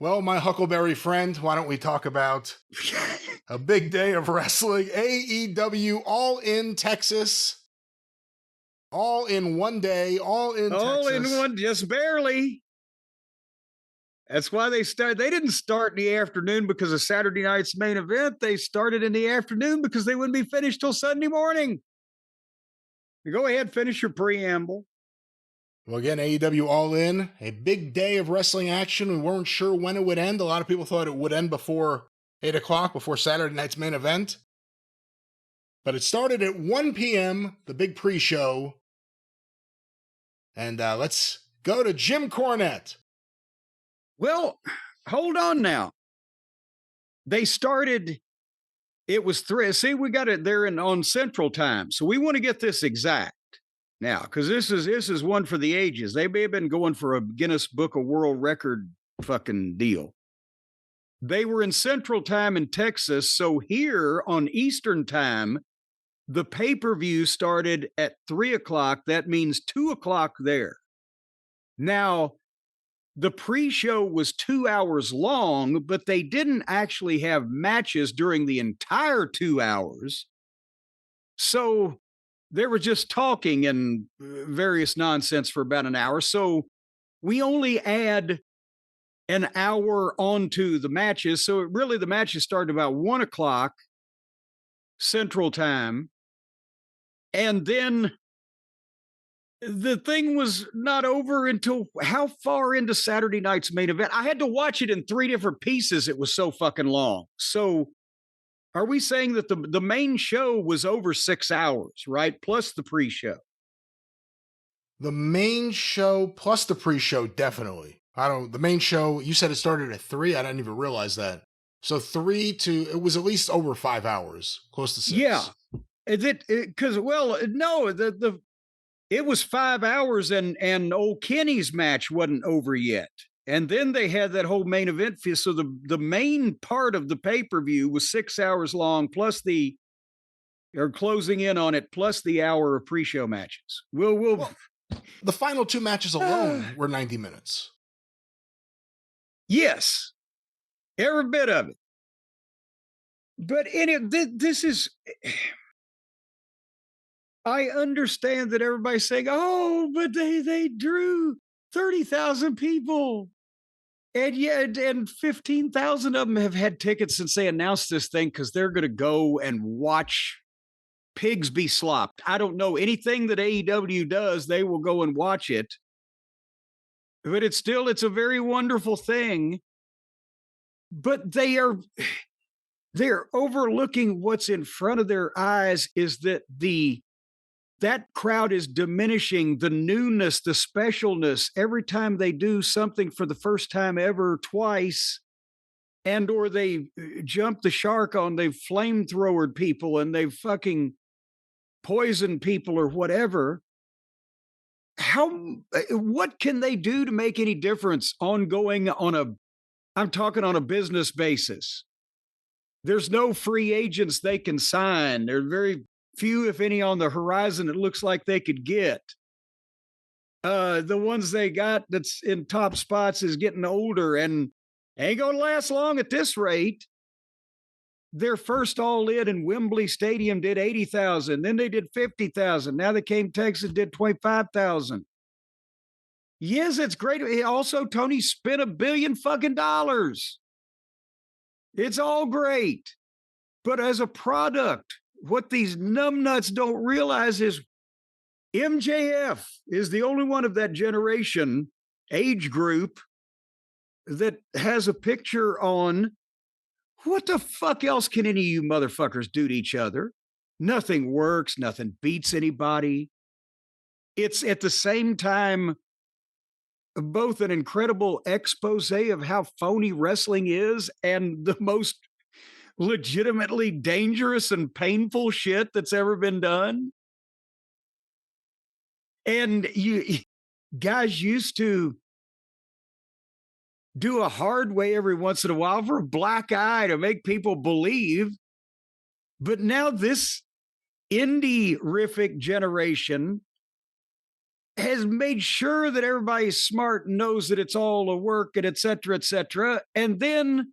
Well, my Huckleberry friend, why don't we talk about a big day of wrestling? AEW All in Texas. All in one day, all in All Texas. in one, just barely. That's why they started. They didn't start in the afternoon because of Saturday night's main event. They started in the afternoon because they wouldn't be finished till Sunday morning. Go ahead, finish your preamble. Well, again, AEW All In, a big day of wrestling action. We weren't sure when it would end. A lot of people thought it would end before 8 o'clock, before Saturday night's main event. But it started at 1 p.m., the big pre-show. And let's go to Jim Cornette. Well, hold on now. They started, it was 3. See, we got it there on Central Time. So we want to get this exact now, because this is one for the ages. They may have been going for a Guinness Book of World Record fucking deal. They were in Central Time in Texas. So here on Eastern Time, the pay-per-view started at 3 o'clock. That means 2 o'clock there. Now, the pre-show was 2 hours long, but they didn't actually have matches during the entire 2 hours. So they were just talking and various nonsense for about an hour. So we only add an hour onto the matches. So really the matches started about 1 o'clock Central Time. And then the thing was not over until how far into Saturday night's main event? I had to watch it in 3 different pieces. It was so fucking long. So are we saying that the main show was over 6 hours, right? Plus the pre-show. The main show plus the pre-show, definitely. The main show, you said it started at 3. I didn't even realize that. So it was at least over 5 hours, close to 6. Yeah. It was 5 hours and old Kenny's match wasn't over yet. And then they had that whole main event. So the main part of the pay-per-view was 6 hours long, plus closing in on it, plus the hour of pre-show matches. Well, the final 2 matches alone were 90 minutes. Yes. Every bit of it. But this is... I understand that everybody's saying, oh, but they drew 30,000 people. And yet, and 15,000 of them have had tickets since they announced this thing because they're going to go and watch pigs be slopped. I don't know anything that AEW does. They will go and watch it. But it's a very wonderful thing. But they're overlooking what's in front of their eyes is that that crowd is diminishing the newness, the specialness every time they do something for the first time ever twice, and or they jump the shark on, they've flamethrowered people and they've fucking poisoned people or whatever. What can they do to make any difference ongoing I'm talking on a business basis? There's no free agents they can sign. There are very few, if any, on the horizon it looks like they could get. The ones they got that's in top spots is getting older and ain't going to last long at this rate. Their first All in Wembley Stadium did 80,000. Then they did 50,000. Now they came Texas, did 25,000. Yes, it's great. Also, Tony spent $1 billion fucking dollars. It's all great. But as a product, what these numbnuts don't realize is MJF is the only one of that generation age group that has a picture on. What the fuck else can any of you motherfuckers do to each other? Nothing works. Nothing beats anybody. It's at the same time both an incredible expose of how phony wrestling is and the most legitimately dangerous and painful shit that's ever been done. And you guys used to do a hard way every once in a while for a black eye to make people believe. But now this indie-rific generation has made sure that everybody's smart and knows that it's all a work and et cetera, and then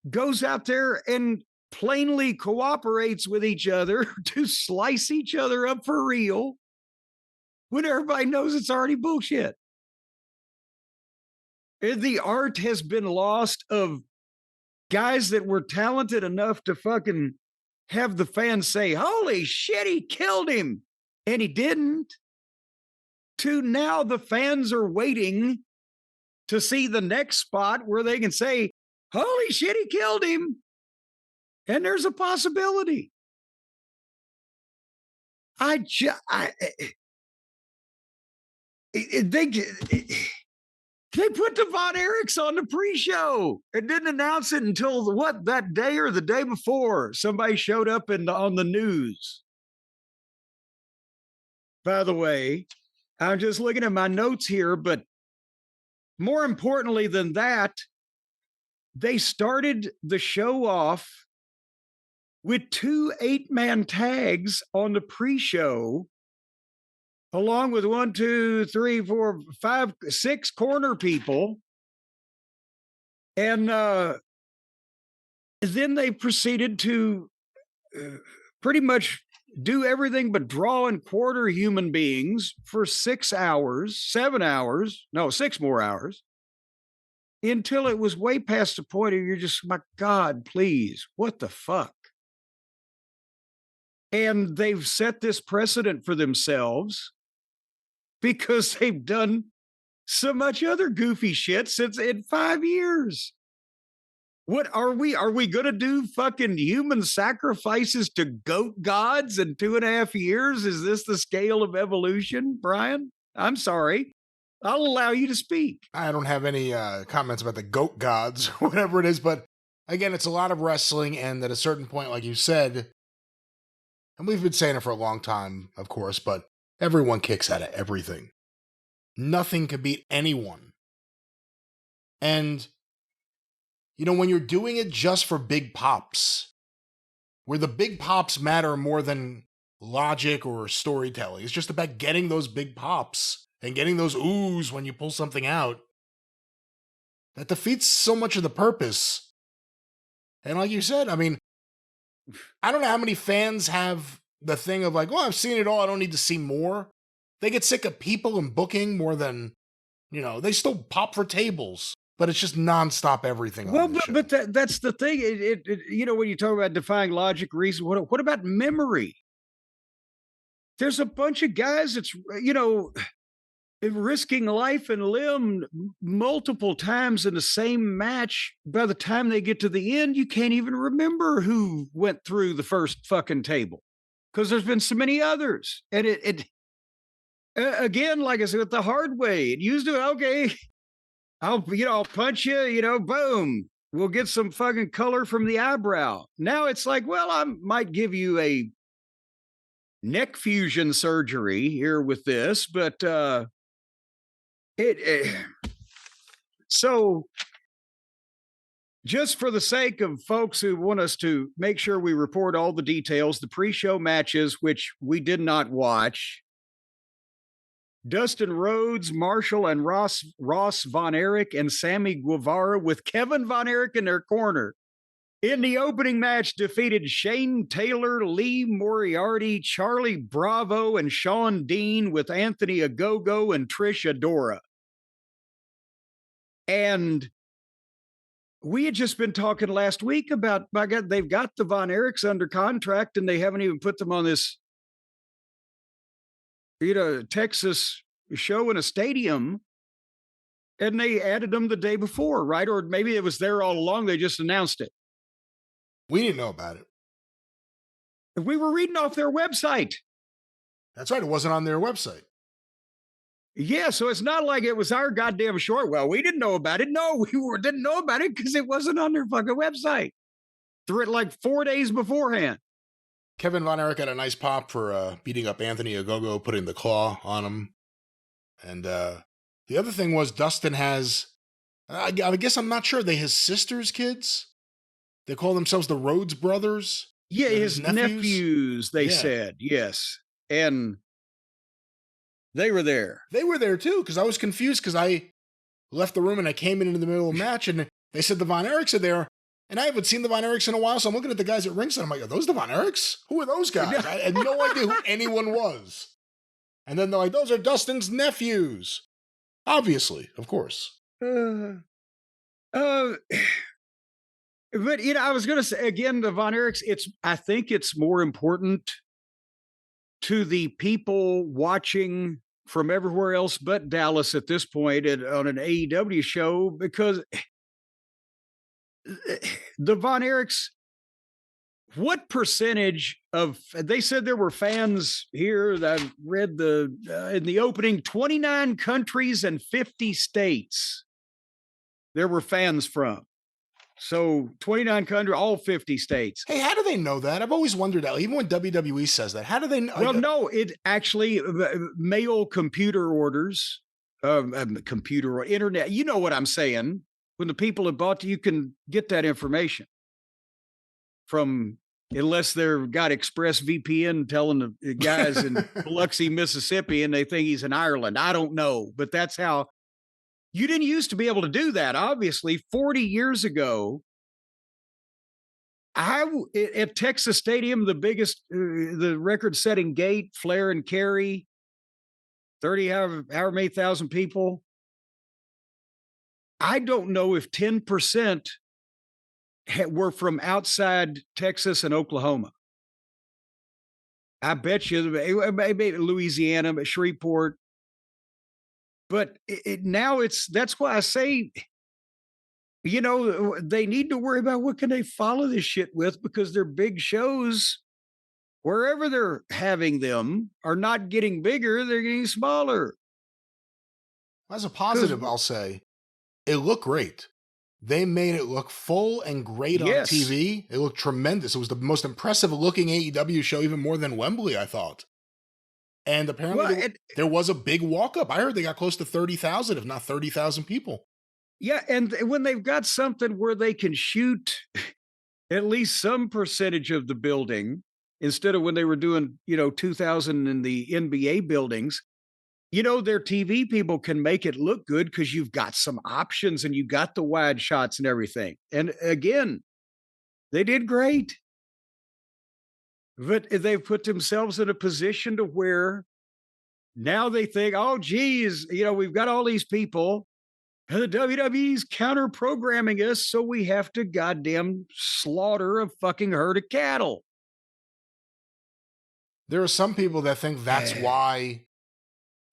goes out there and plainly cooperates with each other to slice each other up for real when everybody knows it's already bullshit. The art has been lost of guys that were talented enough to fucking have the fans say, holy shit, he killed him. And he didn't. To now the fans are waiting to see the next spot where they can say, holy shit, he killed him. And there's a possibility. They put the Von Erichs on the pre-show and didn't announce it until that day or the day before somebody showed up on the news. By the way, I'm just looking at my notes here, but more importantly than that, they started the show off with 2 8-man tags on the pre-show, along with 1, 2, 3, 4, 5, 6 corner people. And then they proceeded to pretty much do everything but draw and quarter human beings for 6 hours, 7 hours, no, 6 more hours, until it was way past the point of you're just, my God, please, what the fuck? And they've set this precedent for themselves because they've done so much other goofy shit since in 5 years. What are we going to do? Fucking human sacrifices to goat gods in 2.5 years? Is this the scale of evolution, Brian? I'm sorry. I'll allow you to speak. I don't have any comments about the goat gods, whatever it is, but again, it's a lot of wrestling, and at a certain point, like you said, and we've been saying it for a long time, of course, but everyone kicks out of everything. Nothing can beat anyone. And, you know, when you're doing it just for big pops, where the big pops matter more than logic or storytelling, it's just about getting those big pops and getting those oohs when you pull something out, that defeats so much of the purpose. And like you said, I mean, I don't know how many fans have the thing of like, oh, I've seen it all, I don't need to see more. They get sick of people and booking more than, you know, they still pop for tables, but it's just nonstop everything. Well, but that's the thing. You know, when you talk about defying logic, reason, what about memory? There's a bunch of guys that's, you know, risking life and limb multiple times in the same match. By the time they get to the end, you can't even remember who went through the first fucking table because there's been so many others. And again, like I said, the hard way, it used to, okay, I'll punch you, you know, boom, we'll get some fucking color from the eyebrow. Now it's like, well, I might give you a neck fusion surgery here with this, but so just for the sake of folks who want us to make sure we report all the details, the pre-show matches, which we did not watch, Dustin Rhodes, Marshall, and Ross Von Erich, and Sammy Guevara with Kevin Von Erich in their corner. In the opening match, defeated Shane Taylor, Lee Moriarty, Charlie Bravo, and Sean Dean with Anthony Ogogo and Trish Adora. And we had just been talking last week about, by God, they've got the Von Erichs under contract and they haven't even put them on this, you know, Texas show in a stadium. And they added them the day before, right? Or maybe it was there all along. They just announced it. We didn't know about it. We were reading off their website. That's right. It wasn't on their website. Yeah, so it's not like it was our goddamn short. Well, we didn't know about it. No, didn't know about it because it wasn't on their fucking website. Through it like 4 days beforehand. Kevin Von Erich got a nice pop for beating up Anthony Ogogo, putting the claw on him. And the other thing was Dustin has, I guess I'm not sure, his sister's kids? They call themselves the Rhodes brothers? Yeah, his nephews they said, yes. And They were there. They were there too, because I was confused because I left the room and I came into the middle of the match and they said the Von Erichs are there. And I haven't seen the Von Erichs in a while, so I'm looking at the guys at ringside. I'm like, are those the Von Erichs? Who are those guys? I had no idea who anyone was. And then they're like, those are Dustin's nephews. Obviously, of course. But, I was going to say, again, the Von Erichs, I think it's more important to the people watching from everywhere else but Dallas at this point on an AEW show, because the Von Erichs, what percentage of, they said there were fans here that I've read in the opening, 29 countries and 50 states there were fans from. So 29 countries, all 50 states. Hey, how do they know that? I've always wondered that. Even when WWE says that, how do they know? Well, no, it actually, mail computer orders, computer or internet, you know what I'm saying. When the people have bought, you can get that information from, unless they've got ExpressVPN telling the guys in Biloxi, Mississippi, and they think he's in Ireland. I don't know, but that's how. You didn't used to be able to do that. Obviously, 40 years ago, at Texas Stadium, the biggest, the record-setting gate, Flair and Carey, 30 however many thousand people. I don't know if 10% were from outside Texas and Oklahoma. I bet you maybe Louisiana, but Shreveport. But that's why I say, they need to worry about what can they follow this shit with, because their big shows, wherever they're having them, are not getting bigger, they're getting smaller. As a positive, I'll say, it looked great. They made it look full and great on TV. It looked tremendous. It was the most impressive looking AEW show, even more than Wembley, I thought. And apparently there was a big walk-up. I heard they got close to 30,000, if not 30,000 people. Yeah, and when they've got something where they can shoot at least some percentage of the building, instead of when they were doing, 2,000 in the NBA buildings, their TV people can make it look good because you've got some options and you got the wide shots and everything. And again, they did great. But they've put themselves in a position to where now they think, oh, geez, we've got all these people and the WWE's counter programming us, so we have to goddamn slaughter a fucking herd of cattle. There are some people that think that's why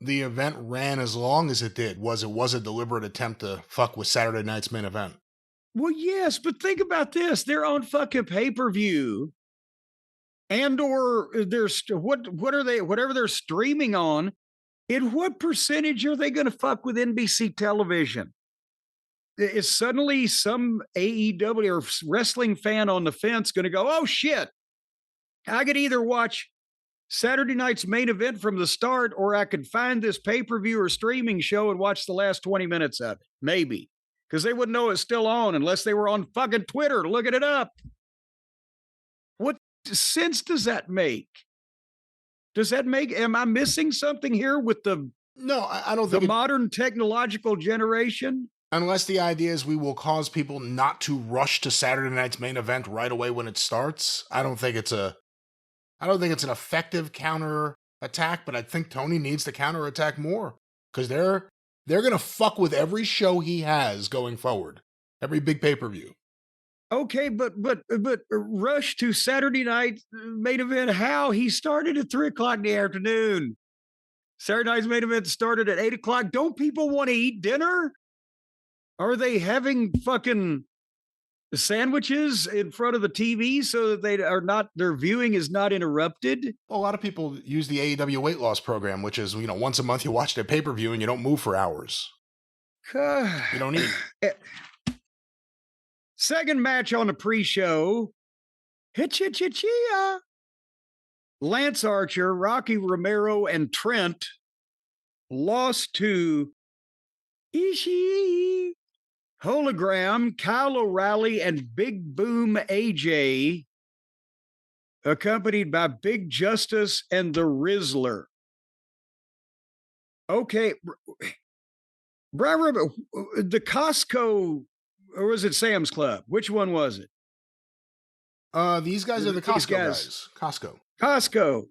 the event ran as long as it did, was a deliberate attempt to fuck with Saturday night's main event. Well, yes, but think about this. They're on fucking pay-per-view. And or there's what are they, whatever they're streaming on, in what percentage are they going to fuck with NBC television? Is suddenly some AEW or wrestling fan on the fence going to go, oh shit, I could either watch Saturday night's main event from the start, or I could find this pay-per-view or streaming show and watch the last 20 minutes of it. Maybe. Because they wouldn't know it's still on unless they were on fucking Twitter looking it up. What sense does that make? Am I missing something here with No, I don't think the modern technological generation? Unless the idea is we will cause people not to rush to Saturday night's main event right away when it starts. I don't think it's an effective counter attack, but I think Tony needs to counter attack more, because they're going to fuck with every show he has going forward. Every big pay-per-view. Okay, but rush to Saturday night main event. How? He started at 3:00 in the afternoon. Saturday night's main event started at 8:00. Don't people want to eat dinner? Are they having fucking sandwiches in front of the TV so that their viewing is not interrupted? Well, a lot of people use the AEW weight loss program, which is, once a month you watch their pay-per-view and you don't move for hours. You don't eat. Second match on the pre-show. Hitchia. Lance Archer, Rocky Romero, and Trent lost to Ishii, Hologram, Kyle O'Reilly, and Big Boom AJ, accompanied by Big Justice and the Rizzler. Okay. Brian, the Costco, or was it Sam's Club? Which one was it? These guys are the These Costco guys. guys. Costco. Costco.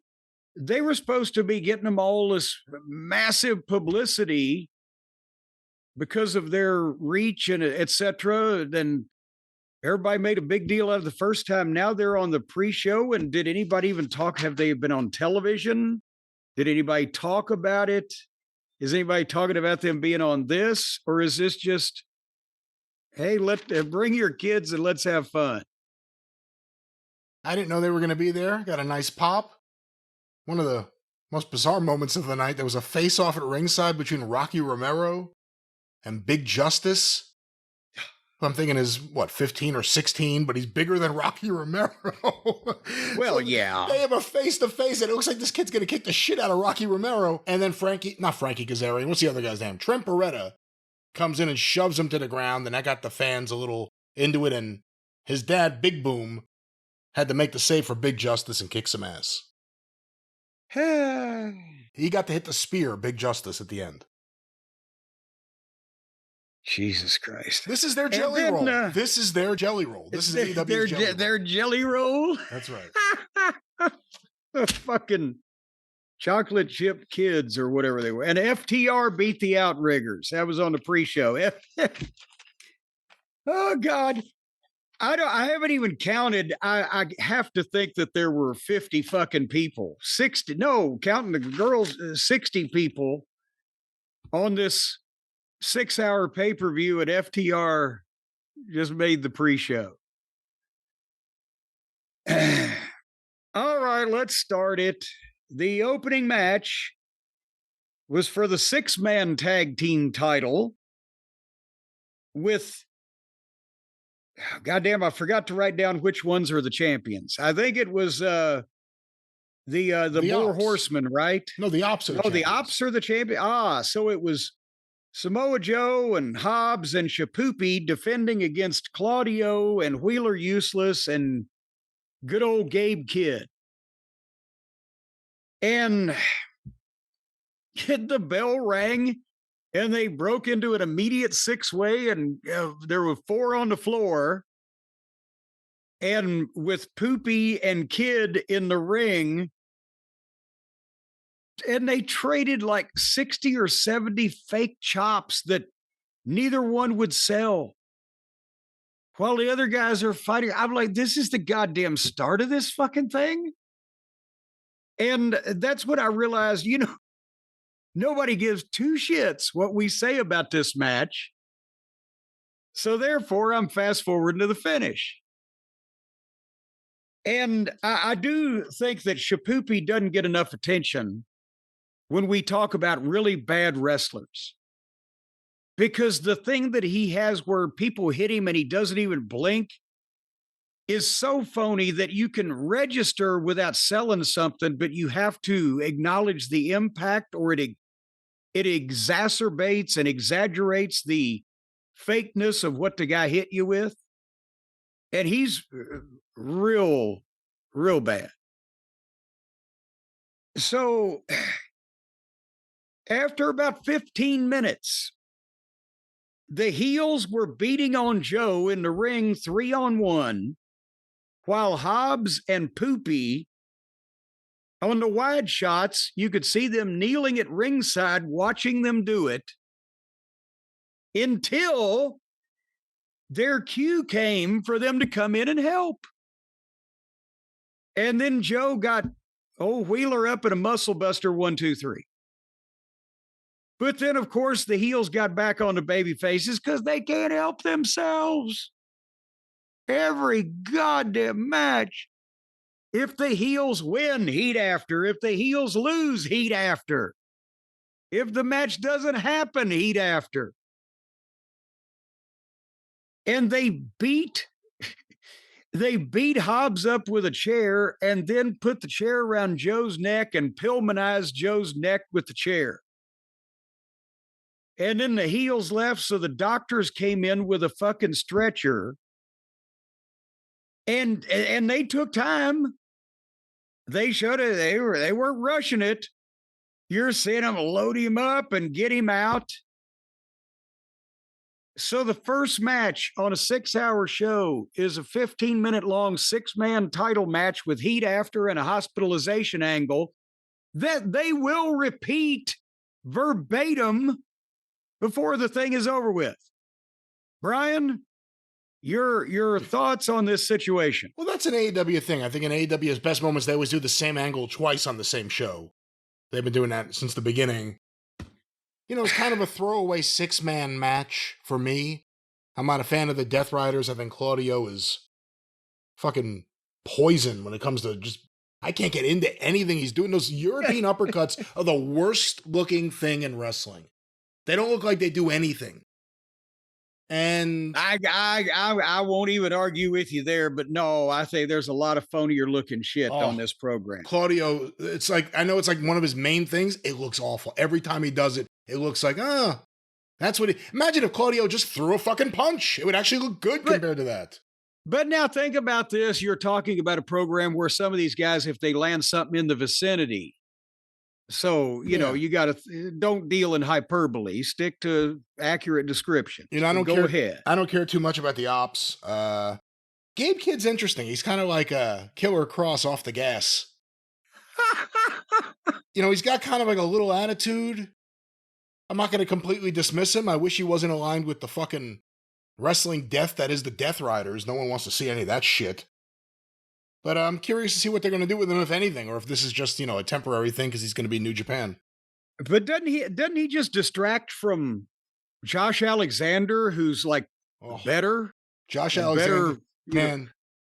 They were supposed to be getting them all this massive publicity because of their reach and et cetera. Then everybody made a big deal out of the first time. Now they're on the pre-show. And did anybody even talk? Have they been on television? Did anybody talk about it? Is anybody talking about them being on this? Or is this just, hey, bring your kids and let's have fun? I didn't know they were going to be there. Got a nice pop. One of the most bizarre moments of the night, there was a face-off at ringside between Rocky Romero and Big Justice. I'm thinking is, 15 or 16, but he's bigger than Rocky Romero. Well, yeah. They have a face-to-face, and it looks like this kid's going to kick the shit out of Rocky Romero. And then not Frankie Kazarian, what's the other guy's name? Trent Beretta comes in and shoves him to the ground, and that got the fans a little into it, and his dad, Big Boom, had to make the save for Big Justice and kick some ass. He got to hit the spear, Big Justice, at the end. Jesus Christ. This is their jelly roll. This is their jelly roll. This is AEW's jelly roll. Their jelly roll? That's right. The fucking chocolate chip kids or whatever they were. And FTR beat the Outriggers. That was on the pre-show. Oh, God. I haven't even counted. I have to think that there were 50 fucking people. 60. No, counting the girls, 60 people on this 6-hour pay-per-view at FTR just made the pre-show. All right, let's start it. The opening match was for the 6-man tag team title with, goddamn, I forgot to write down which ones are the champions. I think it was the Four Horsemen, right? No, the Ops are the champions. The Ops are the champion. So it was Samoa Joe and Hobbs and Shapoopy defending against Claudio and Wheeler Useless and good old Gabe Kidd. And the bell rang and they broke into an immediate 6-way and there were 4 on the floor. And with Poopy and Kidd in the ring, and they traded like 60 or 70 fake chops that neither one would sell while the other guys are fighting. I'm like, this is the goddamn start of this fucking thing. And that's when I realized, nobody gives 2 shits what we say about this match. So therefore, I'm fast forwarding to the finish. And I do think that Shapoopy doesn't get enough attention when we talk about really bad wrestlers. Because the thing that he has where people hit him and he doesn't even blink is so phony that you can register without selling something, but you have to acknowledge the impact, or it exacerbates and exaggerates the fakeness of what the guy hit you with. And he's real bad. So after about 15 minutes, the heels were beating on Joe in the ring 3-on-1, while Hobbs and Poopy, on the wide shots, you could see them kneeling at ringside watching them do it until their cue came for them to come in and help. And then Joe got old Wheeler up in a muscle buster 1, 2, 3. But then, of course, the heels got back on the baby faces because they can't help themselves. Every goddamn match. If the heels win, heat after. If the heels lose, heat after. If the match doesn't happen, heat after. And they beat Hobbs up with a chair and then put the chair around Joe's neck and Pillmanized Joe's neck with the chair. And then the heels left, so the doctors came in with a fucking stretcher. And they took time. They showed it. They weren't rushing it. You're seeing them load him up and get him out. So the first match on a 6-hour show is a 15-minute long 6-man title match with heat after and a hospitalization angle that they will repeat verbatim before the thing is over with. Brian, your thoughts on this situation? Well, that's an AEW thing. I think in AEW's best moments, they always do the same angle twice on the same show. They've been doing that since the beginning. You know, it's kind of a throwaway 6-man match for me. I'm not a fan of the Death Riders. I think Claudio is fucking poison when it comes to just... I can't get into anything he's doing. Those European uppercuts are the worst looking thing in wrestling. They don't look like they do anything. And I won't even argue with you there, but no, I think there's a lot of phonier looking shit on this program. Claudio, it's like, I know it's like one of his main things. It looks awful. Every time he does it, it looks like, that's what imagine if Claudio just threw a fucking punch. It would actually look good compared to that. But now think about this. You're talking about a program where some of these guys, if they land something in the vicinity, so, you know, you got to don't deal in hyperbole, stick to accurate description. You know, I don't go care. Ahead. I don't care too much about the ops. Gabe Kidd's interesting. He's kind of like a Killer Cross off the gas. You know, he's got kind of like a little attitude. I'm not going to completely dismiss him. I wish he wasn't aligned with the fucking wrestling death that is the Death Riders. No one wants to see any of that shit. But I'm curious to see what they're going to do with him, if anything, or if this is just, you know, a temporary thing because he's going to be New Japan. But doesn't he just distract from Josh Alexander, who's like better? Josh Alexander, man,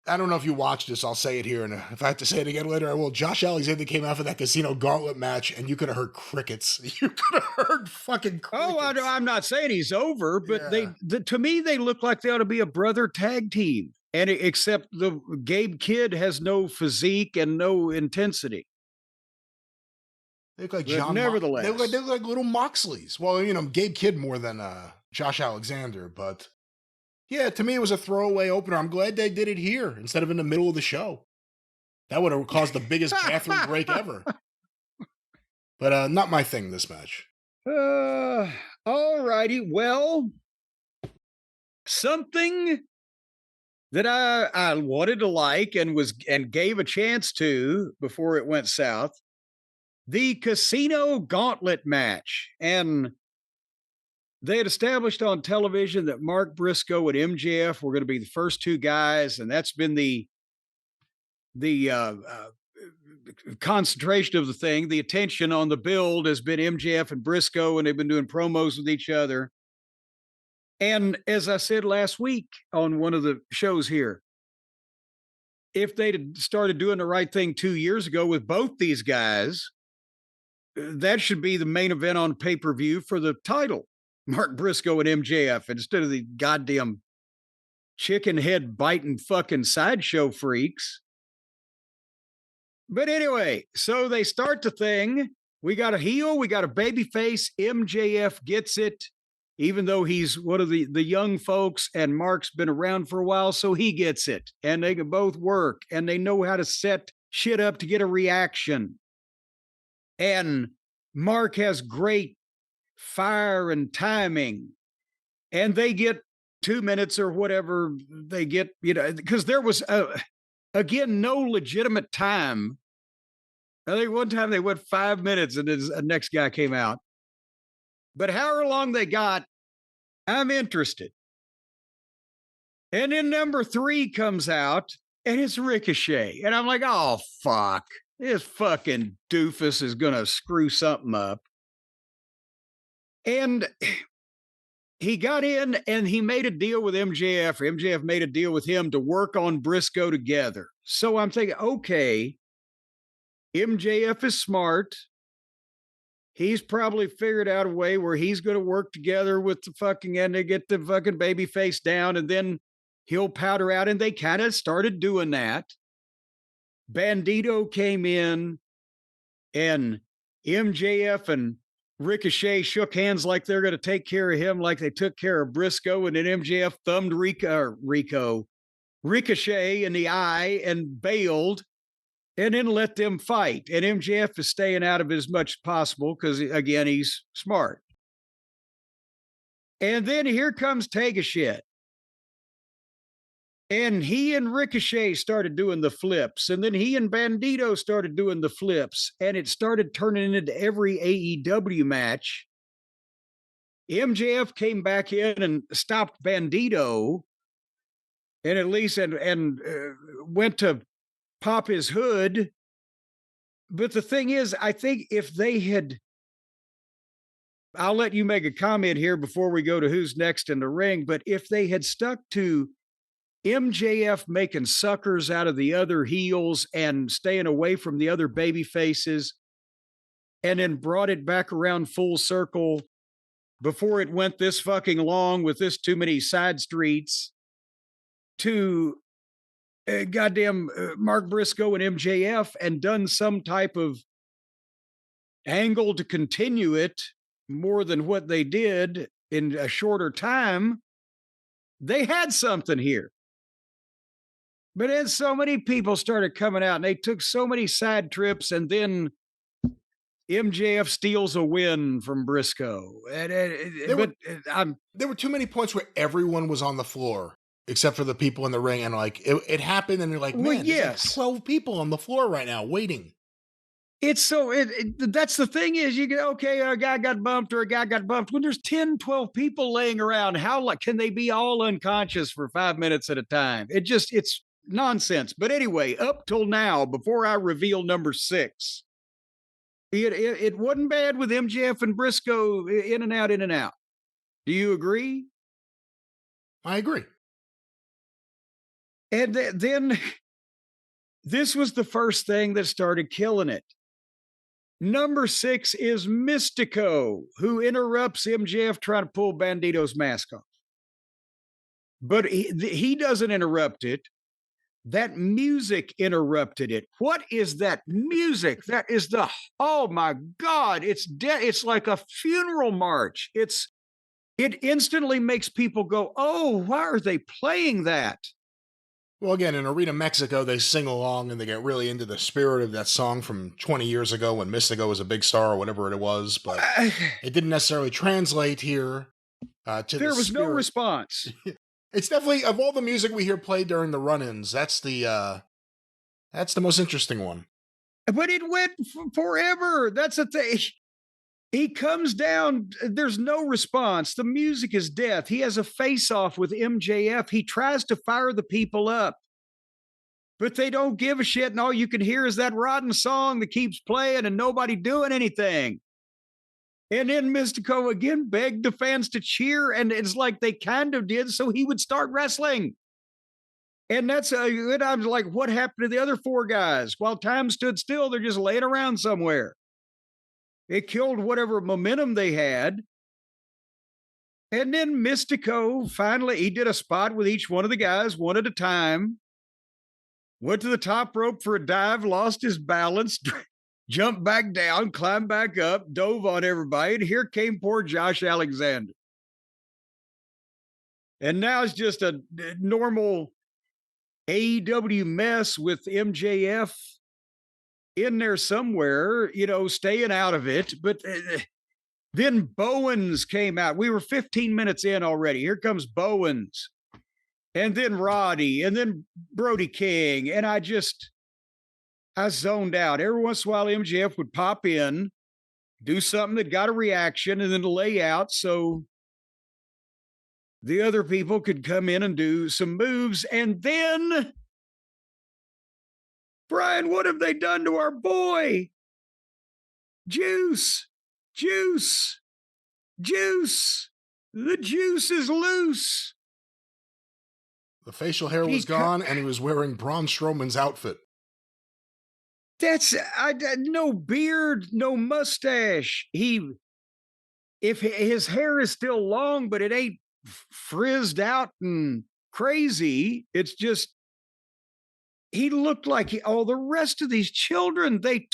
I don't know if you watched this. I'll say it here, and if I have to say it again later, I will. Josh Alexander came out for that Casino Gauntlet match, and you could have heard crickets. You could have heard fucking crickets. Oh, I'm not saying he's over, but to me, they look like they ought to be a brother tag team. And except the Gabe Kidd has no physique and no intensity. They look like nevertheless, they look like little Moxleys. Well, you know, Gabe Kidd more than Josh Alexander, but yeah, to me it was a throwaway opener. I'm glad they did it here instead of in the middle of the show. That would have caused the biggest bathroom break ever. But not my thing, this match. All righty. Well, something that I wanted to like and gave a chance to before it went south, the Casino Gauntlet match. And they had established on television that Mark Briscoe and MJF were going to be the first two guys, and that's been the concentration of the thing. The attention on the build has been MJF and Briscoe, and they've been doing promos with each other. And as I said last week on one of the shows here, if they'd started doing the right thing 2 years ago with both these guys, that should be the main event on pay-per-view for the title. Mark Briscoe and MJF instead of the goddamn chicken head biting fucking sideshow freaks. But anyway, so they start the thing. We got a heel, we got a baby face. MJF gets it. Even though he's one of the young folks and Mark's been around for a while, so he gets it. And they can both work and they know how to set shit up to get a reaction. And Mark has great fire and timing. And they get 2 minutes or whatever they get, you know, because there was, again, no legitimate time. I think one time they went 5 minutes and the next guy came out. But however long they got, I'm interested. And then number 3 comes out, and it's Ricochet. And I'm like, oh, fuck. This fucking doofus is going to screw something up. And he got in, and he made a deal with MJF. MJF made a deal with him to work on Briscoe together. So I'm thinking, okay, MJF is smart. He's probably figured out a way where he's going to work together with the fucking, and they get the fucking baby face down, and then he'll powder out. And they kind of started doing that. Bandito came in, and MJF and Ricochet shook hands like they're going to take care of him, like they took care of Briscoe. And then MJF thumbed Ricochet in the eye and bailed. and then let them fight. And MJF is staying out of it as much as possible because, again, he's smart. And then here comes Take a Shit. And he and Ricochet started doing the flips. And then he and Bandito started doing the flips. And it started turning into every AEW match. MJF came back in and stopped Bandito. And at least went to pop his hood. But the thing is, I think if they had, I'll let you make a comment here before we go to who's next in the ring. But if they had stuck to MJF making suckers out of the other heels and staying away from the other baby faces, and then brought it back around full circle before it went this fucking long with this too many side streets to Mark Briscoe and MJF, and done some type of angle to continue it more than what they did in a shorter time, they had something here. But then so many people started coming out and they took so many side trips, and then MJF steals a win from Briscoe. There were too many points where everyone was on the floor except for the people in the ring, and like it happened, and you're like, man, well, yes. There's like 12 people on the floor right now waiting. It's so, that's the thing is, you go, okay, a guy got bumped or a guy got bumped. When there's 10, 12 people laying around, how can they be all unconscious for 5 minutes at a time? It's nonsense. But anyway, up till now, before I reveal number 6, it wasn't bad with MJF and Briscoe in and out, in and out. Do you agree? I agree. And then this was the first thing that started killing it. Number 6 is Mystico, who interrupts MJF trying to pull Bandito's mask off. But he doesn't interrupt it. That music interrupted it. What is that music? That is oh my God, it's like a funeral march. It instantly makes people go, oh, why are they playing that? Well, again, in Arena Mexico, they sing along and they get really into the spirit of that song from 20 years ago when Mystico was a big star or whatever it was, but it didn't necessarily translate here to there was no response. It's definitely, of all the music we hear played during the run-ins, that's the most interesting one. But it went forever. That's the thing. He comes down, there's no response. The music is death. He has a face-off with MJF. He tries to fire the people up, but they don't give a shit, and all you can hear is that rotten song that keeps playing and nobody doing anything. And then Mystico again begged the fans to cheer, and it's like they kind of did so he would start wrestling. And I'm like, what happened to the other 4 guys? While time stood still, they're just laying around somewhere. It killed whatever momentum they had. And then Mystico, finally, he did a spot with each one of the guys, one at a time. Went to the top rope for a dive, lost his balance, jumped back down, climbed back up, dove on everybody. And here came poor Josh Alexander. And now it's just a normal AEW mess with MJF in there somewhere, staying out of it. But then Bowens came out. We were 15 minutes in already. Here comes Bowens. And then Roddy. And then Brody King. And I zoned out. Every once in a while, MJF would pop in, do something that got a reaction, and then lay out so the other people could come in and do some moves. And then, Brian, what have they done to our boy? Juice. The juice is loose. The facial hair was gone, and he was wearing Braun Strowman's outfit. That's no beard, no mustache. If his hair is still long, but it ain't frizzed out and crazy. It's just, he looked like all the rest of these children. They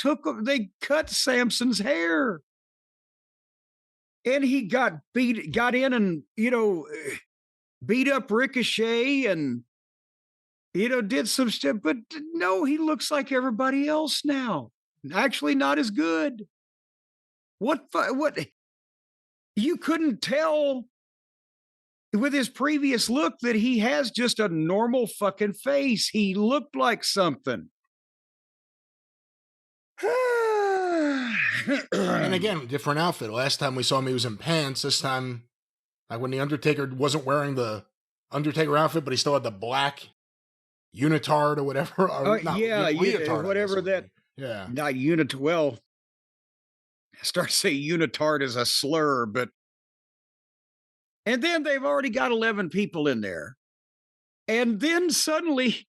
cut Samson's hair. And he got in and, beat up Ricochet and did some shit, but no, he looks like everybody else now. Actually, not as good. What? You couldn't tell with his previous look that he has just a normal fucking face. He looked like something. And again, different outfit. Last time we saw him, he was in pants. This time, like when the Undertaker wasn't wearing the Undertaker outfit, but he still had the black unitard or whatever. Or, leotard, whatever that. Yeah, not unit. Well, I start to say unitard as a slur, but and then they've already got 11 people in there, and then suddenly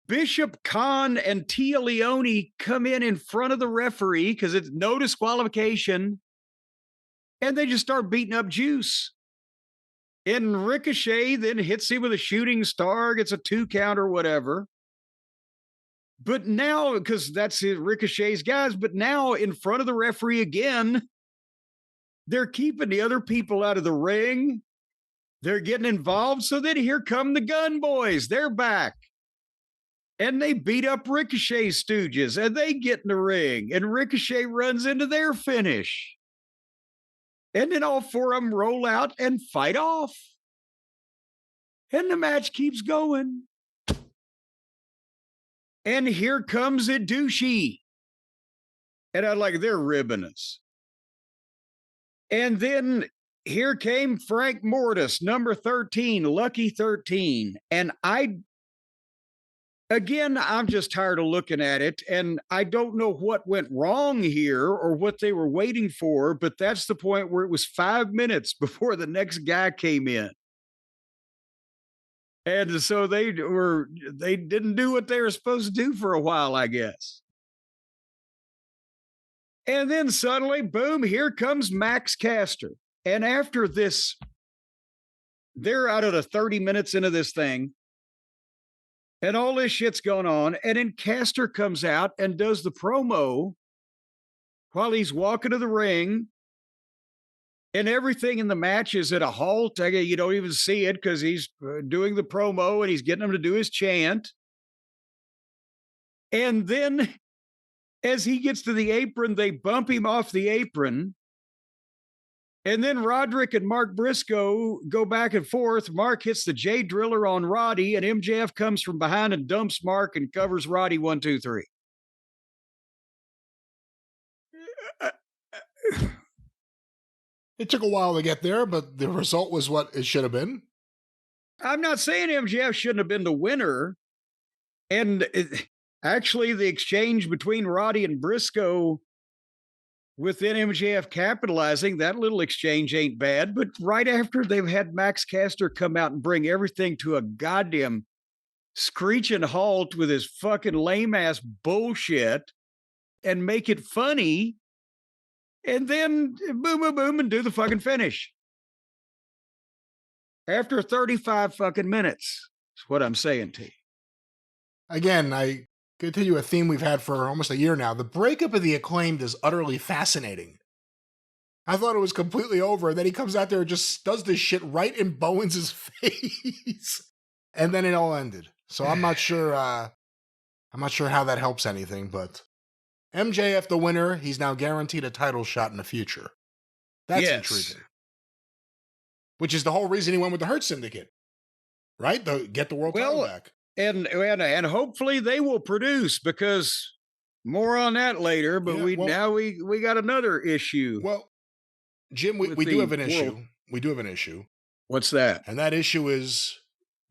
Bishop Khan and Tia Leone come in front of the referee because it's no disqualification, and they just start beating up Juice. And Ricochet then hits him with a shooting star, gets a 2 count or whatever. But now, because that's Ricochet's guys, but now in front of the referee again, they're keeping the other people out of the ring. They're getting involved. So then here come the Gun Boys. They're back. And they beat up Ricochet's stooges, and they get in the ring, and Ricochet runs into their finish. And then all 4 of them roll out and fight off. And the match keeps going. And here comes Ibushi. And I'm like, they're ribbing us. And then here came Frank Mortis, number 13, Lucky 13. And I'm just tired of looking at it. And I don't know what went wrong here or what they were waiting for, but that's the point where it was 5 minutes before the next guy came in. And so they didn't do what they were supposed to do for a while, I guess. And then suddenly, boom, here comes Max Caster. And after this, they're out of the 30 minutes into this thing. And all this shit's going on. And then Caster comes out and does the promo while he's walking to the ring. And everything in the match is at a halt. You don't even see it because he's doing the promo and he's getting them to do his chant. And then as he gets to the apron, they bump him off the apron. And then Roderick and Mark Briscoe go back and forth. Mark hits the J Driller on Roddy, and MJF comes from behind and dumps Mark and covers Roddy 1, 2, 3. It took a while to get there, but the result was what it should have been. I'm not saying MJF shouldn't have been the winner. And actually, the exchange between Roddy and Briscoe within MJF capitalizing, that little exchange ain't bad. But right after they've had Max Caster come out and bring everything to a goddamn screeching halt with his fucking lame-ass bullshit and make it funny, and then boom, boom, boom, and do the fucking finish. After 35 fucking minutes, is what I'm saying to you. Again, I continue a theme we've had for almost a year now. The breakup of the Acclaimed is utterly fascinating. I thought it was completely over, and then he comes out there and just does this shit right in Bowens' face. And then it all ended. So I'm not sure how that helps anything, but MJF the winner, he's now guaranteed a title shot in the future. That's intriguing. Which is the whole reason he went with the Hurt Syndicate. Right? Get the world title back. And hopefully they will produce, because more on that later, but we got another issue. Well, Jim, we do have an issue. We do have an issue. What's that? And that issue is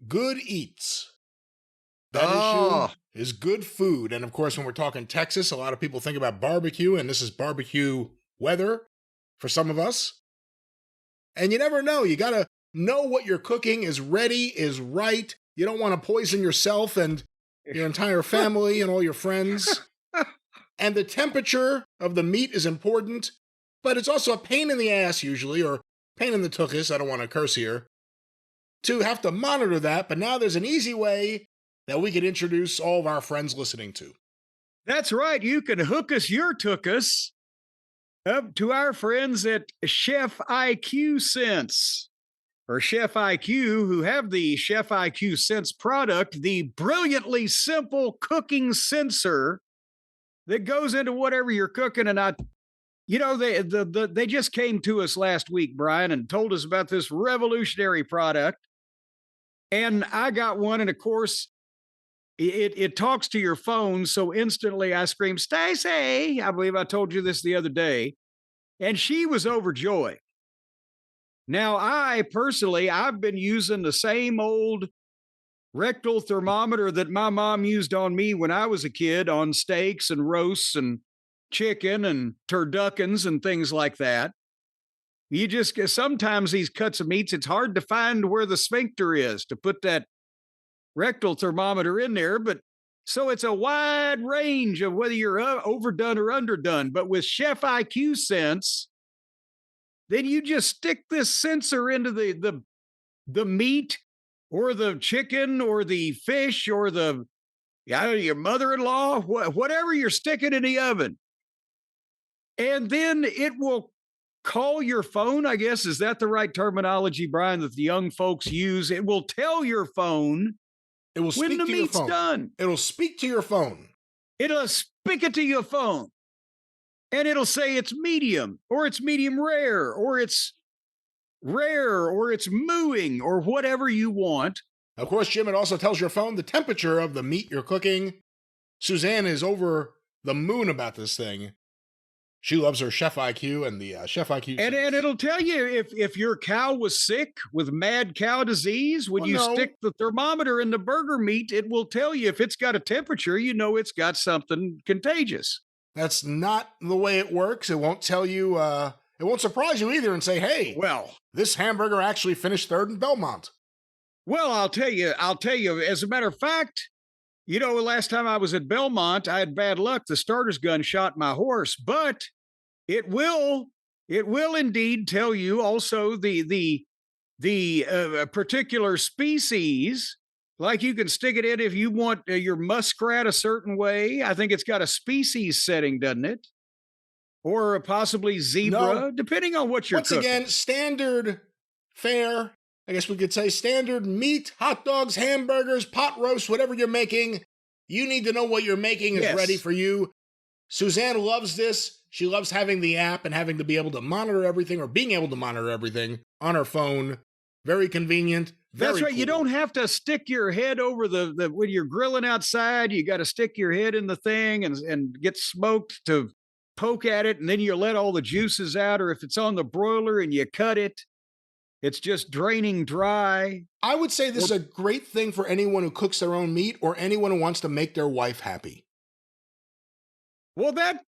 good eats. That issue is good food. And of course, when we're talking Texas, a lot of people think about barbecue, and this is barbecue weather for some of us. And you never know. You got to know what you're cooking is ready, is right. You don't want to poison yourself and your entire family and all your friends. And the temperature of the meat is important, but it's also a pain in the ass usually, or pain in the tuchus, I don't want to curse here, to have to monitor that. But now there's an easy way that we can introduce all of our friends listening to. That's right. You can hook us your tuchus up to our friends at Chef IQ Sense. or Chef IQ, who have the Chef IQ Sense product, the brilliantly simple cooking sensor that goes into whatever you're cooking. And they just came to us last week, Brian, and told us about this revolutionary product. And I got one, and of course, it talks to your phone. So instantly I scream, "Stacy!" I believe I told you this the other day. And she was overjoyed. Now, I've been using the same old rectal thermometer that my mom used on me when I was a kid on steaks and roasts and chicken and turduckens and things like that. Sometimes these cuts of meats, it's hard to find where the sphincter is to put that rectal thermometer in there. But so it's a wide range of whether you're overdone or underdone. But with Chef IQ Sense, then you just stick this sensor into the meat or the chicken or the fish or your mother-in-law, whatever you're sticking in the oven. And then it will call your phone, I guess. Is that the right terminology, Brian, that the young folks use? It will tell your phone when the meat's done. It'll speak to your phone. It'll speak it to your phone. And it'll say it's medium, or it's medium rare, or it's rare, or it's mooing, or whatever you want. Of course, Jim, it also tells your phone the temperature of the meat you're cooking. Suzanne is over the moon about this thing. She loves her Chef IQ and the Chef IQ. And it'll tell you if your cow was sick with mad cow disease. When stick the thermometer in the burger meat, it will tell you if it's got a temperature, it's got something contagious. That's not the way it works. It won't tell you, it won't surprise you either and say, hey, this hamburger actually finished third in Belmont. Well, I'll tell you, as a matter of fact, last time I was at Belmont, I had bad luck. The starter's gun shot my horse, but it will indeed tell you also the particular species. Like you can stick it in if you want your muskrat a certain way. I think it's got a species setting, doesn't it? Or possibly zebra, depending on what you're cooking. Once again, standard fare. I guess we could say standard meat, hot dogs, hamburgers, pot roast, whatever you're making. You need to know what you're making is ready for you. Suzanne loves this. She loves having the app and having to be able to monitor everything or being able to monitor everything on her phone. Very convenient. That's right. Cool. You don't have to stick your head over when you're grilling outside. You got to stick your head in the thing and get smoked to poke at it. And then you let all the juices out. Or if it's on the broiler and you cut it, it's just draining dry. I would say this is a great thing for anyone who cooks their own meat or anyone who wants to make their wife happy. Well, that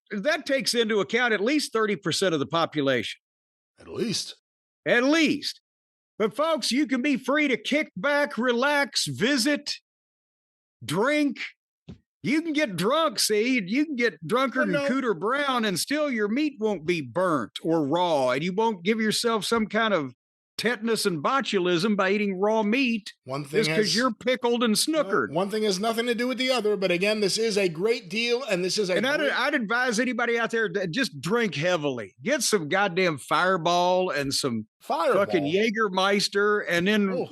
takes into account at least 30% of the population. At least. But folks, you can be free to kick back, relax, visit, drink. You can get drunk, see? You can get drunker than Cooter Brown and still your meat won't be burnt or raw. And you won't give yourself some kind of tetanus and botulism by eating raw meat just because you're pickled and snookered. One thing has nothing to do with the other, but again, this is a great deal, and this is I'd advise anybody out there to just drink heavily. Get some goddamn Fireball and some fucking Jägermeister, and then,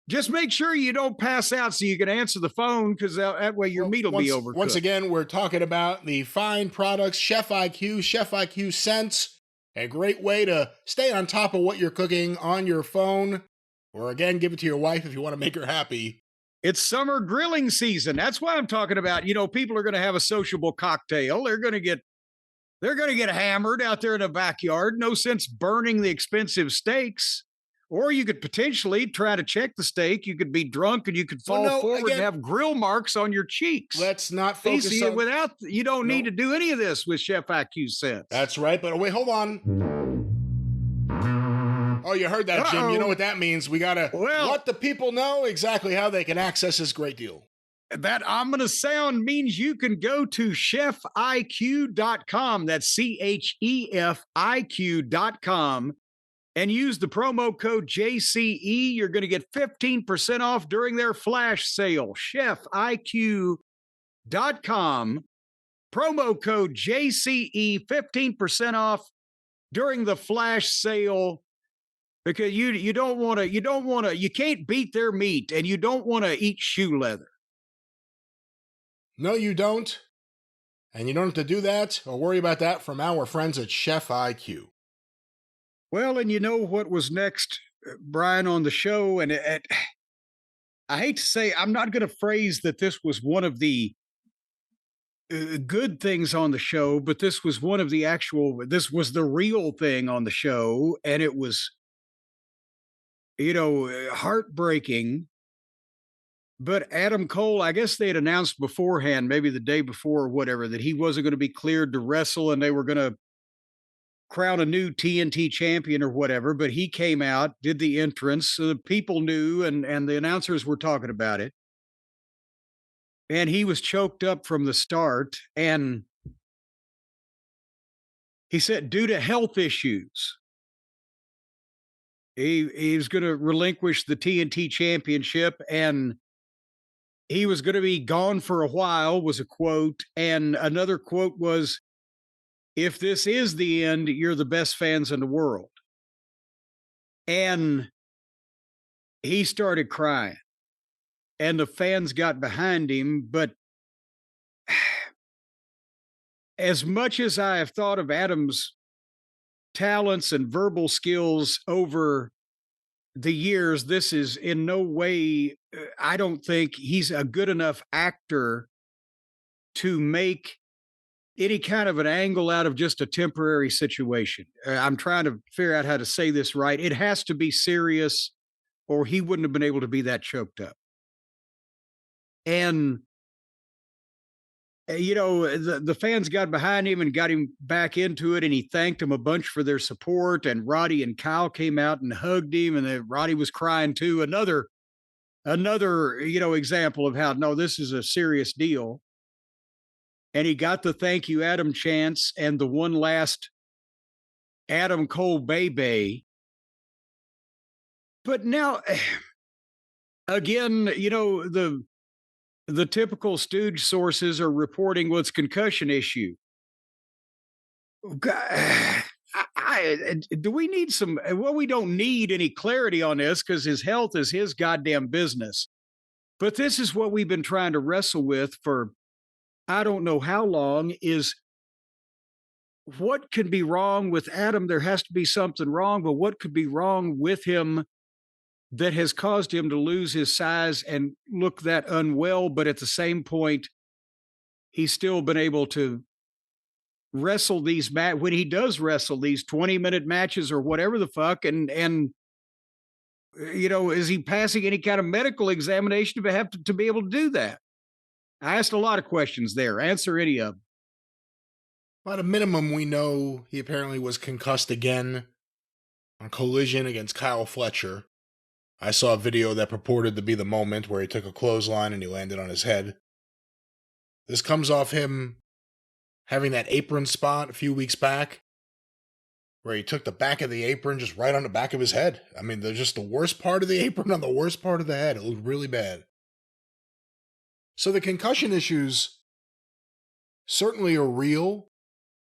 just make sure you don't pass out so you can answer the phone, because that way your meat will be overcooked. Once again, we're talking about the fine products, Chef IQ Sense. A great way to stay on top of what you're cooking on your phone, or again, give it to your wife if you want to make her happy. It's summer grilling season. That's why I'm talking about, people are going to have a sociable cocktail. They're going to get hammered out there in the backyard. No sense burning the expensive steaks. Or you could potentially try to check the steak. You could be drunk and you could fall forward and have grill marks on your cheeks. Let's not focus on... You don't need to do any of this with Chef IQ Sense. That's right. But wait, hold on. Oh, you heard that, Jim. You know what that means. We got to let the people know exactly how they can access this great deal. That ominous sound means you can go to chefiq.com. That's CHEFIQ.com. And use the promo code JCE. You're going to get 15% off during their flash sale. ChefIQ.com. Promo code JCE, 15% off during the flash sale. because you don't want to you can't beat their meat, and you don't want to eat shoe leather. No, you don't. And you don't have to do that or worry about that from our friends at Chef IQ. Well, and you know what was next, Brian, on the show, and I hate to say, I'm not going to phrase that this was one of the good things on the show, but this was one of the this was the real thing on the show, and it was, heartbreaking. But Adam Cole, I guess they had announced beforehand, maybe the day before or whatever, that he wasn't going to be cleared to wrestle and they were going to crown a new TNT champion or whatever. But he came out, did the entrance, so the people knew, and the announcers were talking about it. And he was choked up from the start. And he said, due to health issues, he was going to relinquish the TNT championship, and he was going to be gone for a while, was a quote. And another quote was, if this is the end, you're the best fans in the world. And he started crying, and the fans got behind him. But as much as I have thought of Adam's talents and verbal skills over the years, this is in no way, I don't think he's a good enough actor to make any kind of an angle out of just a temporary situation. I'm trying to figure out how to say this right. It has to be serious, or he wouldn't have been able to be that choked up. And the fans got behind him and got him back into it, and he thanked them a bunch for their support. And Roddy and Kyle came out and hugged him, and then Roddy was crying too. Another example of how, no, this is a serious deal. And he got the thank you Adam chants and the one last Adam Cole baby. But now, again, the typical stooge sources are reporting what's concussion issue. Do we need some? Well, we don't need any clarity on this because his health is his goddamn business. But this is what we've been trying to wrestle with for I don't know how long, is what could be wrong with Adam? There has to be something wrong, but what could be wrong with him that has caused him to lose his size and look that unwell? But at the same point, he's still been able to wrestle these when he does wrestle these 20-minute matches or whatever the fuck. And is he passing any kind of medical examination to be able to do that? I asked a lot of questions there. Answer any of them. Well, at a minimum, we know he apparently was concussed again on a collision against Kyle Fletcher. I saw a video that purported to be the moment where he took a clothesline and he landed on his head. This comes off him having that apron spot a few weeks back, where he took the back of the apron just right on the back of his head. I mean, they're just the worst part of the apron on the worst part of the head. It looked really bad. So the concussion issues certainly are real.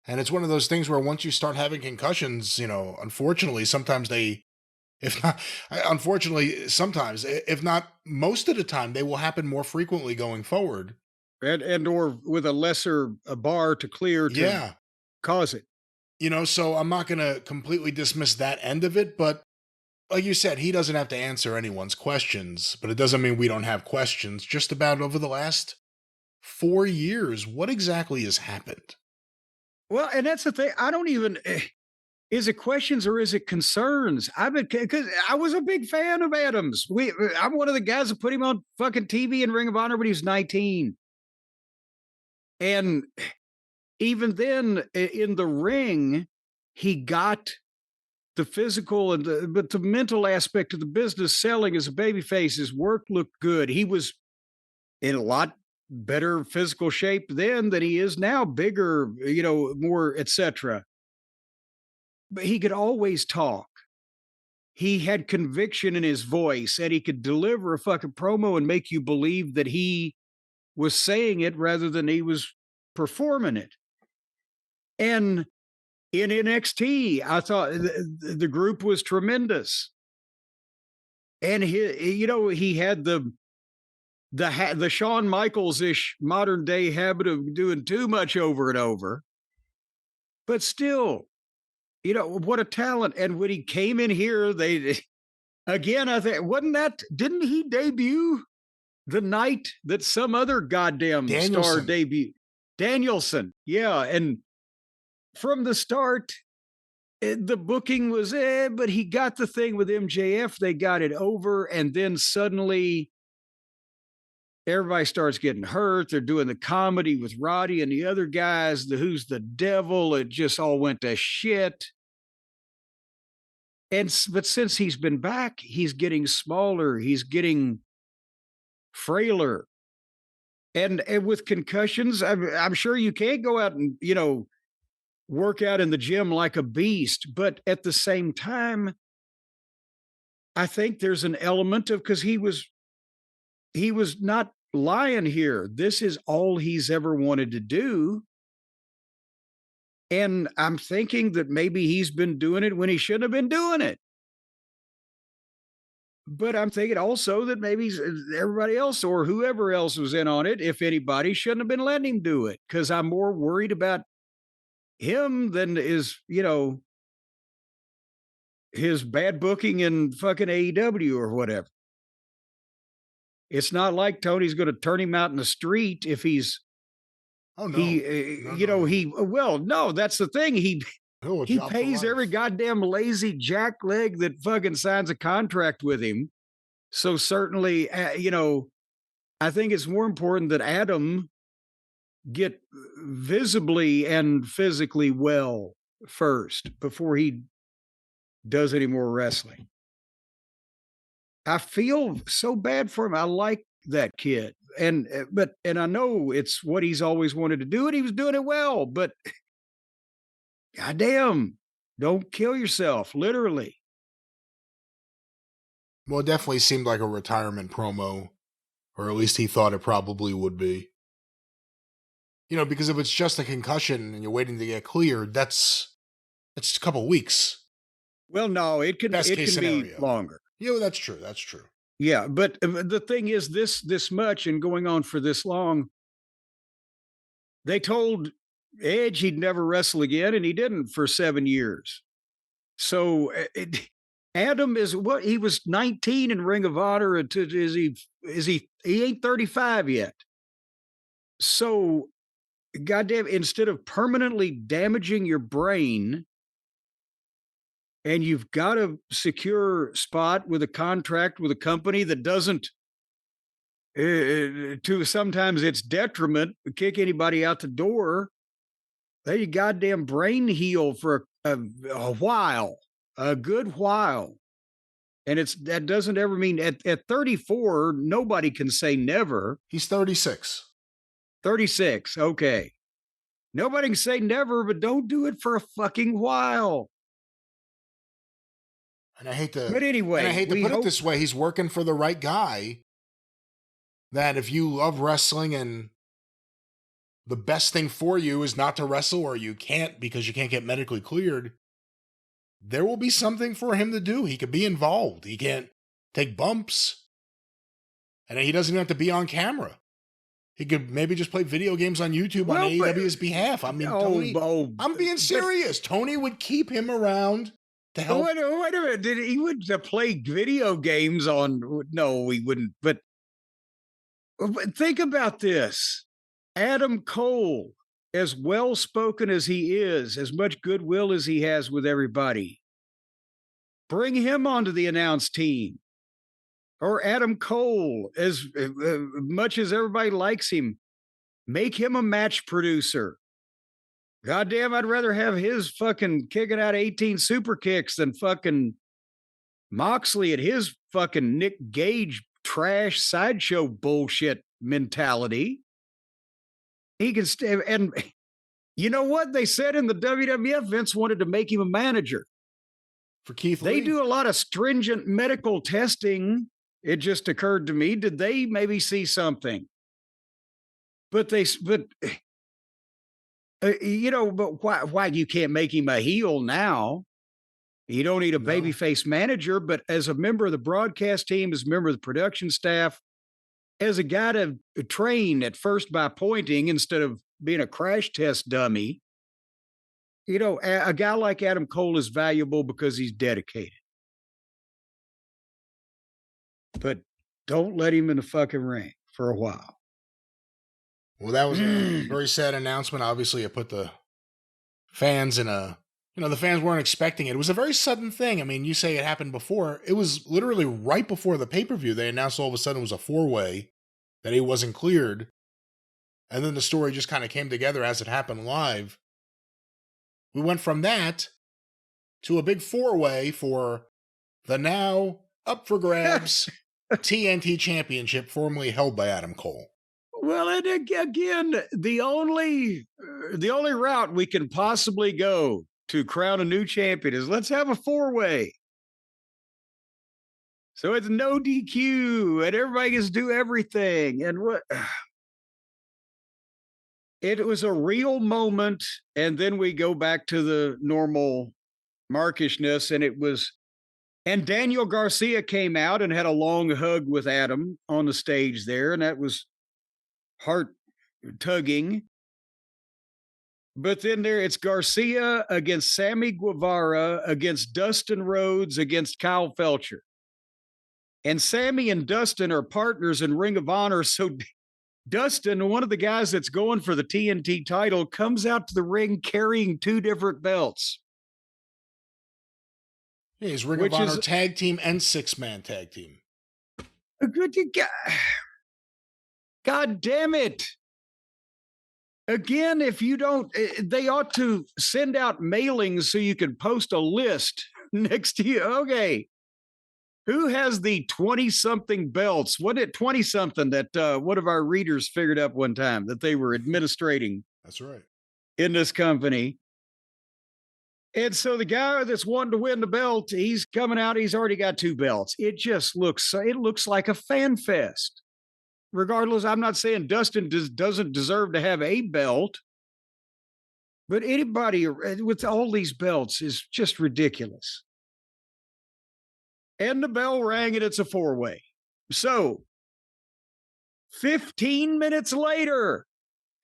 And it's one of those things where once you start having concussions, unfortunately, sometimes if not most of the time, they will happen more frequently going forward. And or with a lesser bar to clear to cause it. So I'm not going to completely dismiss that end of it, but like you said, he doesn't have to answer anyone's questions, but it doesn't mean we don't have questions just about over the last 4 years. What exactly has happened? Well, and that's the thing. I don't even, is it questions or is it concerns? Because I was a big fan of Adams. I'm one of the guys that put him on fucking TV and Ring of Honor when he was 19. And even then, in the ring, he got the physical but the mental aspect of the business, selling as a babyface. His work looked good. He was in a lot better physical shape then than he is now, bigger, more, etc. But he could always talk. He had conviction in his voice, and he could deliver a fucking promo and make you believe that he was saying it rather than he was performing it. And in NXT. I thought the group was tremendous. And he had the Shawn Michaels-ish modern day habit of doing too much over and over. But still, what a talent. And when he came in here, again, I think, didn't he debut the night that some other goddamn star debuted? Danielson. Yeah. And from the start, the booking was, but he got the thing with MJF. They got it over. And then suddenly everybody starts getting hurt. They're doing the comedy with Roddy and the other guys, who's the devil. It just all went to shit. But since he's been back, he's getting smaller. He's getting frailer. And with concussions, I'm sure you can't go out and, work out in the gym like a beast. But at the same time, I think there's an element of, because he was not lying here. This is all he's ever wanted to do. And I'm thinking that maybe he's been doing it when he shouldn't have been doing it. But I'm thinking also that maybe everybody else or whoever else was in on it, if anybody, shouldn't have been letting him do it. Because I'm more worried about him than his bad booking in fucking AEW or whatever. It's not like Tony's going to turn him out in the street if he's. Oh no! No, that's the thing. He pays every goddamn lazy jackleg that fucking signs a contract with him. So certainly, I think it's more important that Adam get visibly and physically well first before he does any more wrestling. I feel so bad for him. I like that kid. And I know it's what he's always wanted to do, and he was doing it well, but goddamn, don't kill yourself, literally. Well, it definitely seemed like a retirement promo, or at least he thought it probably would be. Because if it's just a concussion and you're waiting to get cleared, that's a couple weeks. Well, no, it can be longer. Yeah, that's true. That's true. Yeah, but the thing is, this much and going on for this long, they told Edge he'd never wrestle again, and he didn't for 7 years. So Adam is he was 19 in Ring of Honor, and he ain't 35 yet. So, goddamn, instead of permanently damaging your brain, and you've got a secure spot with a contract with a company that doesn't, to sometimes its detriment, kick anybody out the door, let your goddamn brain heal for a while, a good while. And that doesn't ever mean at 34, nobody can say never. He's 36. 36, okay. Nobody can say never, but don't do it for a fucking while. And I hate to, but anyway, put it this way. He's working for the right guy. That if you love wrestling and the best thing for you is not to wrestle, or you can't because you can't get medically cleared, there will be something for him to do. He could be involved. He can't take bumps. And he doesn't even have to be on camera. He could maybe just play video games on YouTube on AEW's behalf. I mean, Tony, I'm being serious. Tony would keep him around to help. Wait a minute. He would play video games on? No, he wouldn't. But think about this. Adam Cole, as well-spoken as he is, as much goodwill as he has with everybody, bring him onto the announce team. Or Adam Cole, as much as everybody likes him, make him a match producer. Goddamn, I'd rather have his fucking kicking out 18 super kicks than fucking Moxley and his fucking Nick Gage trash sideshow bullshit mentality. He can stay. And you know what they said in the WWF? Vince wanted to make him a manager. For Keith Lee. They do a lot of stringent medical testing. It just occurred to me, did they maybe see something? But But why you can't make him a heel now? You don't need a No. babyface manager, but as a member of the broadcast team, as a member of the production staff, as a guy to train at first by pointing instead of being a crash test dummy, a guy like Adam Cole is valuable because he's dedicated. But don't let him in the fucking ring for a while. Well, that was a very sad announcement. Obviously, it put the fans in the fans weren't expecting it. It was a very sudden thing. I mean, you say it happened before. It was literally right before the pay-per-view. They announced all of a sudden it was a 4-way, that he wasn't cleared. And then the story just kind of came together as it happened live. We went from that to a big 4-way for the now up for grabs TNT Championship, formerly held by Adam Cole. Well, and again, the only route we can possibly go to crown a new champion is let's have a 4-way. So it's no DQ, and everybody gets to do everything. And it was a real moment, and then we go back to the normal markishness, and Daniel Garcia came out and had a long hug with Adam on the stage there, and that was heart tugging. But then it's Garcia against Sammy Guevara, against Dustin Rhodes, against Kyle Felcher. And Sammy and Dustin are partners in Ring of Honor. So Dustin, one of the guys that's going for the TNT title, comes out to the ring carrying 2 different belts. Yeah, he's Ring of Honor tag team and 6-man tag team. God damn it. Again, if you don't, they ought to send out mailings so you can post a list next to you. Okay. Who has the 20-something belts? What it 20-something that one of our readers figured up one time that they were administrating? That's right. In this company. And so the guy that's wanting to win the belt, he's coming out. He's already got 2 belts. It looks like a fan fest. Regardless, I'm not saying Dustin doesn't deserve to have a belt, but anybody with all these belts is just ridiculous. And the bell rang and it's a 4-way. So 15 minutes later,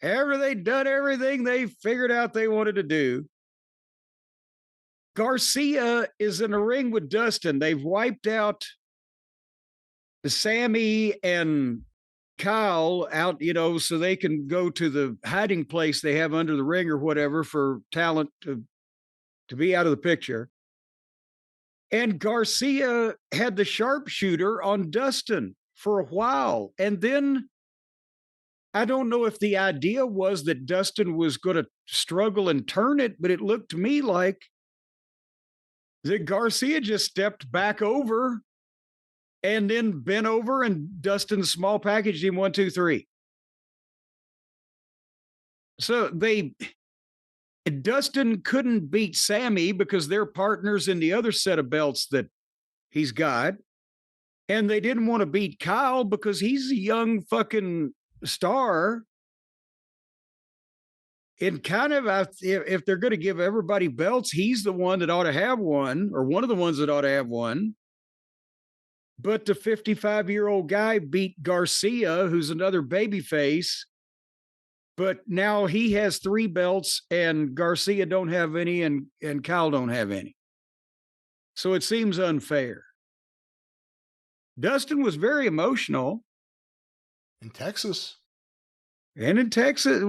after they'd done everything they figured out they wanted to do, Garcia is in a ring with Dustin. They've wiped out Sammy and Kyle out, so they can go to the hiding place they have under the ring or whatever for talent to be out of the picture. And Garcia had the sharpshooter on Dustin for a while. And then I don't know if the idea was that Dustin was going to struggle and turn it, but it looked to me like that Garcia just stepped back over and then bent over, and Dustin small packaged him 1, 2, 3. So Dustin couldn't beat Sammy because they're partners in the other set of belts that he's got. And they didn't want to beat Kyle because he's a young fucking star. And kind of, if they're going to give everybody belts, he's the one that ought to have one, or one of the ones that ought to have one. But the 55-year-old guy beat Garcia, who's another babyface. But now he has 3 belts, and Garcia don't have any, and Kyle don't have any. So it seems unfair. Dustin was very emotional. In Texas. And in Texas.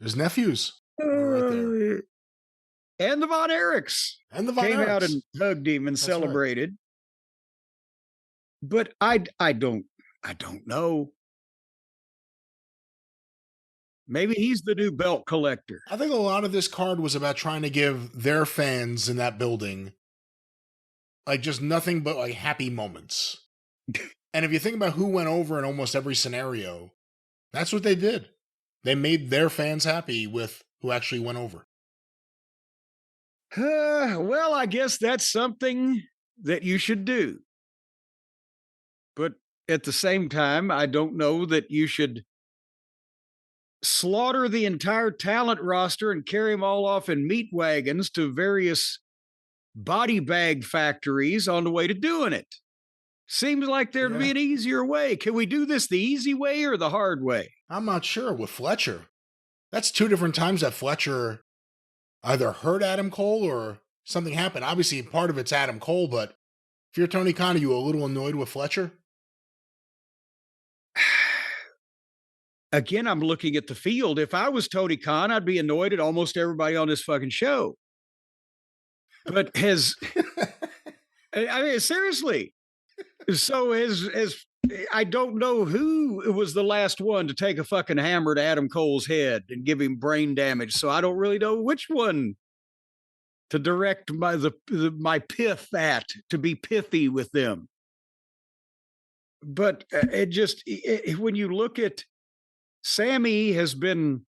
His nephews. Right there. And the Von Erichs. And the Von came Erichs. Out and hugged him and celebrated. Right. But I don't know. Maybe he's the new belt collector. I think a lot of this card was about trying to give their fans in that building just nothing but happy moments. And if you think about who went over in almost every scenario, that's what they did. They made their fans happy with who actually went over. Well, I guess that's something that you should do. But at the same time, I don't know that you should slaughter the entire talent roster and carry them all off in meat wagons to various body bag factories on the way to doing it. Seems like there'd be an easier way. Can we do this the easy way or the hard way? I'm not sure with Fletcher. That's 2 different times that Fletcher either hurt Adam Cole or something happened. Obviously, part of it's Adam Cole, but if you're Tony Khan, are you a little annoyed with Fletcher? Again, I'm looking at the field. If I was Tony Khan, I'd be annoyed at almost everybody on this fucking show. But I mean, seriously. So as I don't know who was the last one to take a fucking hammer to Adam Cole's head and give him brain damage. So I don't really know which one to direct my pith at, to be pithy with them. But when you look at Sammy has been,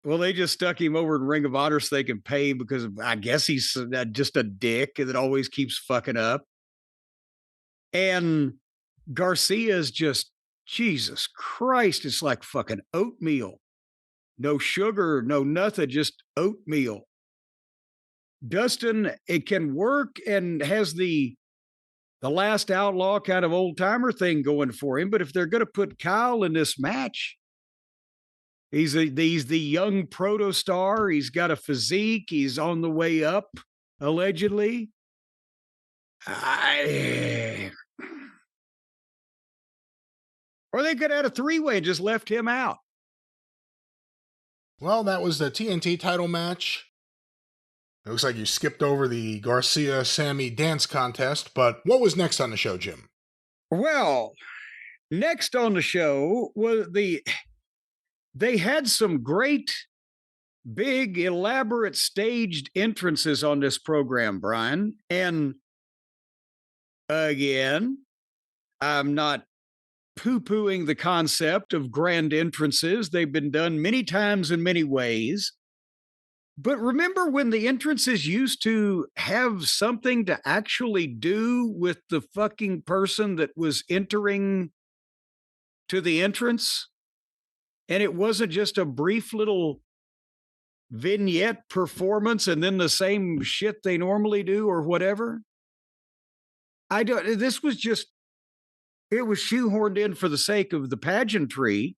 well, they just stuck him over in Ring of Honor so they can pay him because I guess he's just a dick that always keeps fucking up. And Garcia's just, Jesus Christ, it's like fucking oatmeal. No sugar, no nothing, just oatmeal. Dustin, it can work and has the last outlaw kind of old timer thing going for him. But if they're going to put Kyle in this match, he's the young proto star. He's got a physique. He's on the way up, allegedly. Or they could have had a 3-way and just left him out. Well, that was the TNT title match. It looks like you skipped over the Garcia-Sammy dance contest, but what was next on the show, Jim? Well, next on the show was they had some great, big, elaborate staged entrances on this program, Brian. And again, I'm not poo-pooing the concept of grand entrances. They've been done many times in many ways. But remember when the entrances used to have something to actually do with the fucking person that was entering to the entrance? And it wasn't just a brief little vignette performance and then the same shit they normally do or whatever? This was just, it was shoehorned in for the sake of the pageantry.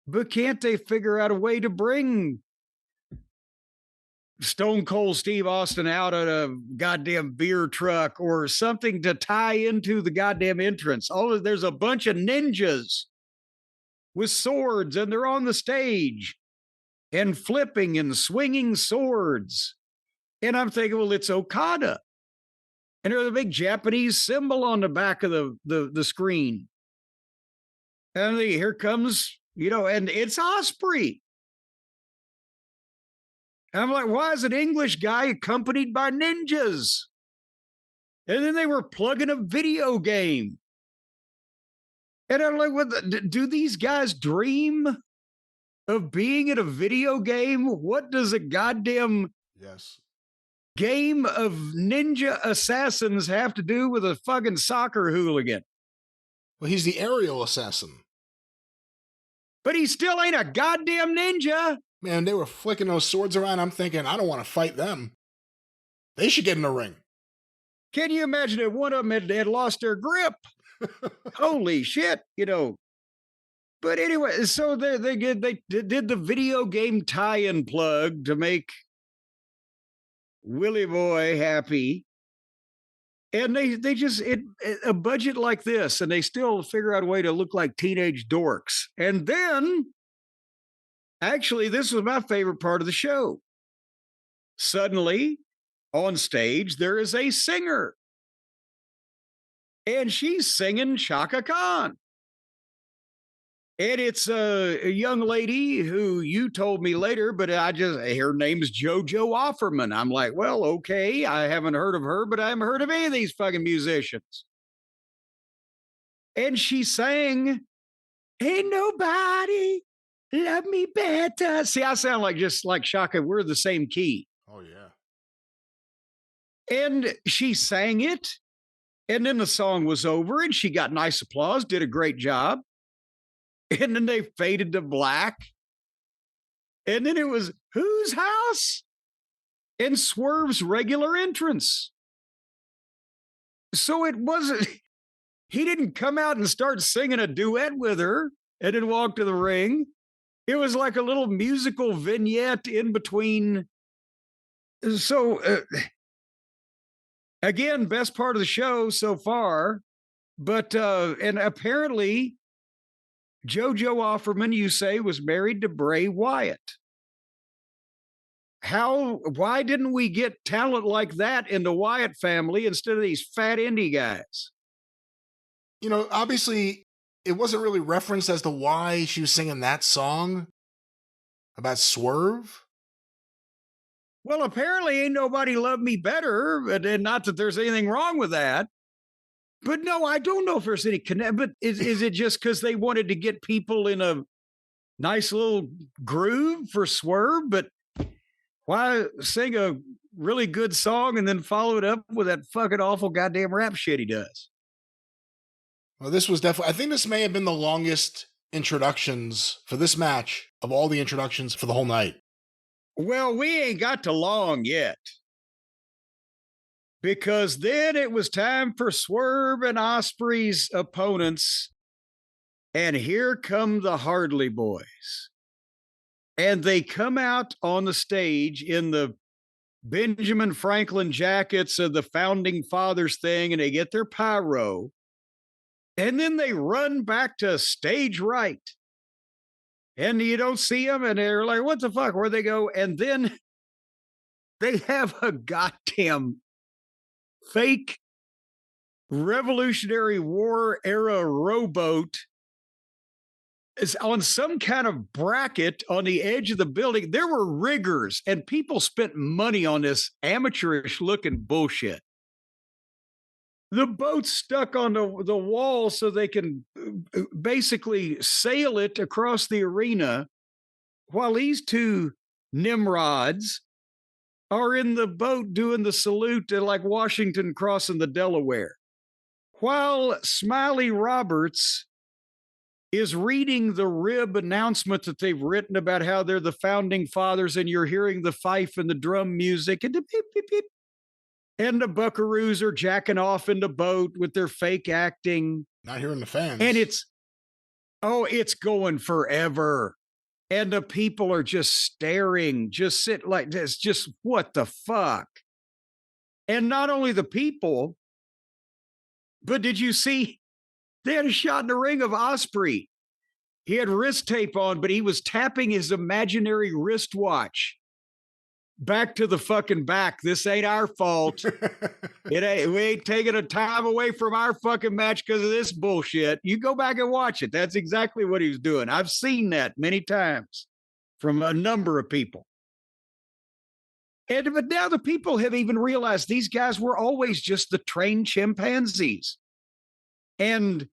But can't they figure out a way to bring Stone Cold Steve Austin out at a goddamn beer truck or something to tie into the goddamn entrance? There's a bunch of ninjas with swords and they're on the stage and flipping and swinging swords. And I'm thinking, well, it's Okada. And there's a big Japanese symbol on the back of the screen. And here comes, and it's Osprey. And I'm like, why is an English guy accompanied by ninjas? And then they were plugging a video game. And I'm like, do these guys dream of being in a video game? What does a goddamn game of ninja assassins have to do with a fucking soccer hooligan? Well, he's the aerial assassin. But he still ain't a goddamn ninja. Man, they were flicking those swords around. I'm thinking, I don't want to fight them. They should get in the ring. Can you imagine if one of them had lost their grip? Holy shit, But anyway, so they did the video game tie-in plug to make Willie Boy happy. And they just, a budget like this, and they still figure out a way to look like teenage dorks. And then, actually, this was my favorite part of the show. Suddenly, on stage, there is a singer. And she's singing Chaka Khan. And it's a young lady who you told me later, but her name's JoJo Offerman. I'm like, well, okay, I haven't heard of her, but I haven't heard of any of these fucking musicians. And she sang, "Ain't nobody love me better." See, I sound like just like Chaka. We're the same key. Oh, yeah. And she sang it. And then the song was over and she got nice applause, did a great job. And then they faded to black. And then it was whose house? And Swerve's regular entrance. So it wasn't, he didn't come out and start singing a duet with her and then walk to the ring. It was like a little musical vignette in between. So, again, best part of the show so far. But, and apparently, JoJo Offerman, you say, was married to Bray Wyatt. Why didn't we get talent like that in the Wyatt family instead of these fat indie guys? You know, obviously, it wasn't really referenced as to why she was singing that song about Swerve. Well, apparently ain't nobody loved me better, and not that there's anything wrong with that. But no, I don't know if there's any connect. But is it just because they wanted to get people in a nice little groove for Swerve? But why sing a really good song and then follow it up with that fucking awful goddamn rap shit he does? Well, this was definitely, I think this may have been the longest introductions for this match of all the introductions for the whole night. Well, we ain't got to long yet. Because then it was time for Swerve and Ospreay's opponents. And here come the Hardley Boys. And they come out on the stage in the Benjamin Franklin jackets of the Founding Fathers thing, and they get their pyro. And then they run back to stage right. And you don't see them, and they're like, what the fuck? Where'd they go? And then they have a goddamn fake Revolutionary War era rowboat is on some kind of bracket on the edge of the building. There were riggers, and people spent money on this amateurish looking bullshit. The boat's stuck on the wall so they can basically sail it across the arena while these two nimrods are in the boat doing the salute to like Washington crossing the Delaware. While Smiley Roberts is reading the rib announcement that they've written about how they're the Founding Fathers, and you're hearing the fife and the drum music and the beep, beep, beep. And the buckaroos are jacking off in the boat with their fake acting. Not hearing the fans. And it's going forever. And the people are just staring, just sit like this, just what the fuck? And not only the people, but did you see they had a shot in the ring of Ospreay? He had wrist tape on, but he was tapping his imaginary wristwatch back to the fucking back. This ain't our fault. We ain't taking a time away from our fucking match because of this bullshit. You go back and watch it. That's exactly what he was doing. I've seen that many times from a number of people. But now the people have even realized these guys were always just the trained chimpanzees. And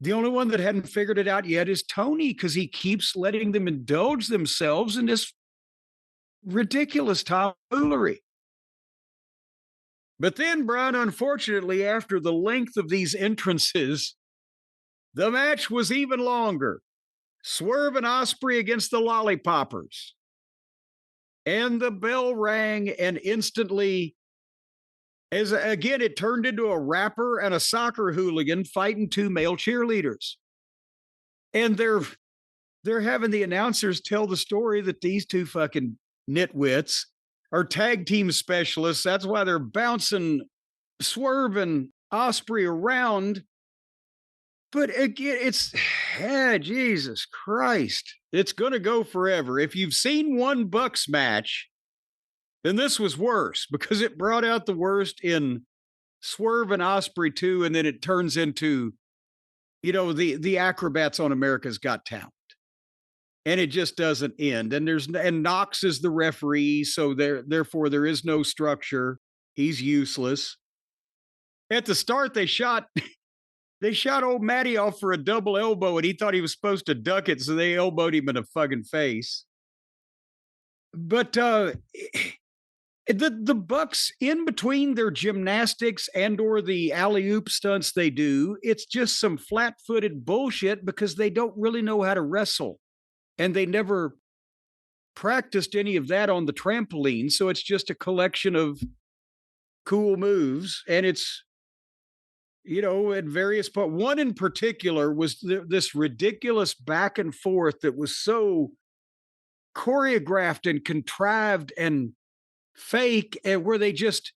the only one that hadn't figured it out yet is Tony, because he keeps letting them indulge themselves in this ridiculous tomfoolery. But then, Brian, unfortunately, after the length of these entrances, the match was even longer. Swerve and Ospreay against the Lollipoppers. And the bell rang, and instantly, it turned into a rapper and a soccer hooligan fighting two male cheerleaders. And they're having the announcers tell the story that these two fucking nitwits are tag team specialists. That's why they're bouncing Swerve and Ospreay around. But again, Jesus Christ. It's going to go forever. If you've seen one Bucks match, then this was worse because it brought out the worst in Swerve and Ospreay too. And then it turns into, the acrobats on America's Got Talent. And it just doesn't end. And Knox is the referee. So therefore there is no structure. He's useless. At the start, they shot old Matty off for a double elbow, and he thought he was supposed to duck it, so they elbowed him in the fucking face. But The Bucks, in between their gymnastics and or the alley-oop stunts they do, it's just some flat-footed bullshit because they don't really know how to wrestle. And they never practiced any of that on the trampoline. So it's just a collection of cool moves. And it's, at various parts. One in particular was this ridiculous back and forth that was so choreographed and contrived and fake, and where they just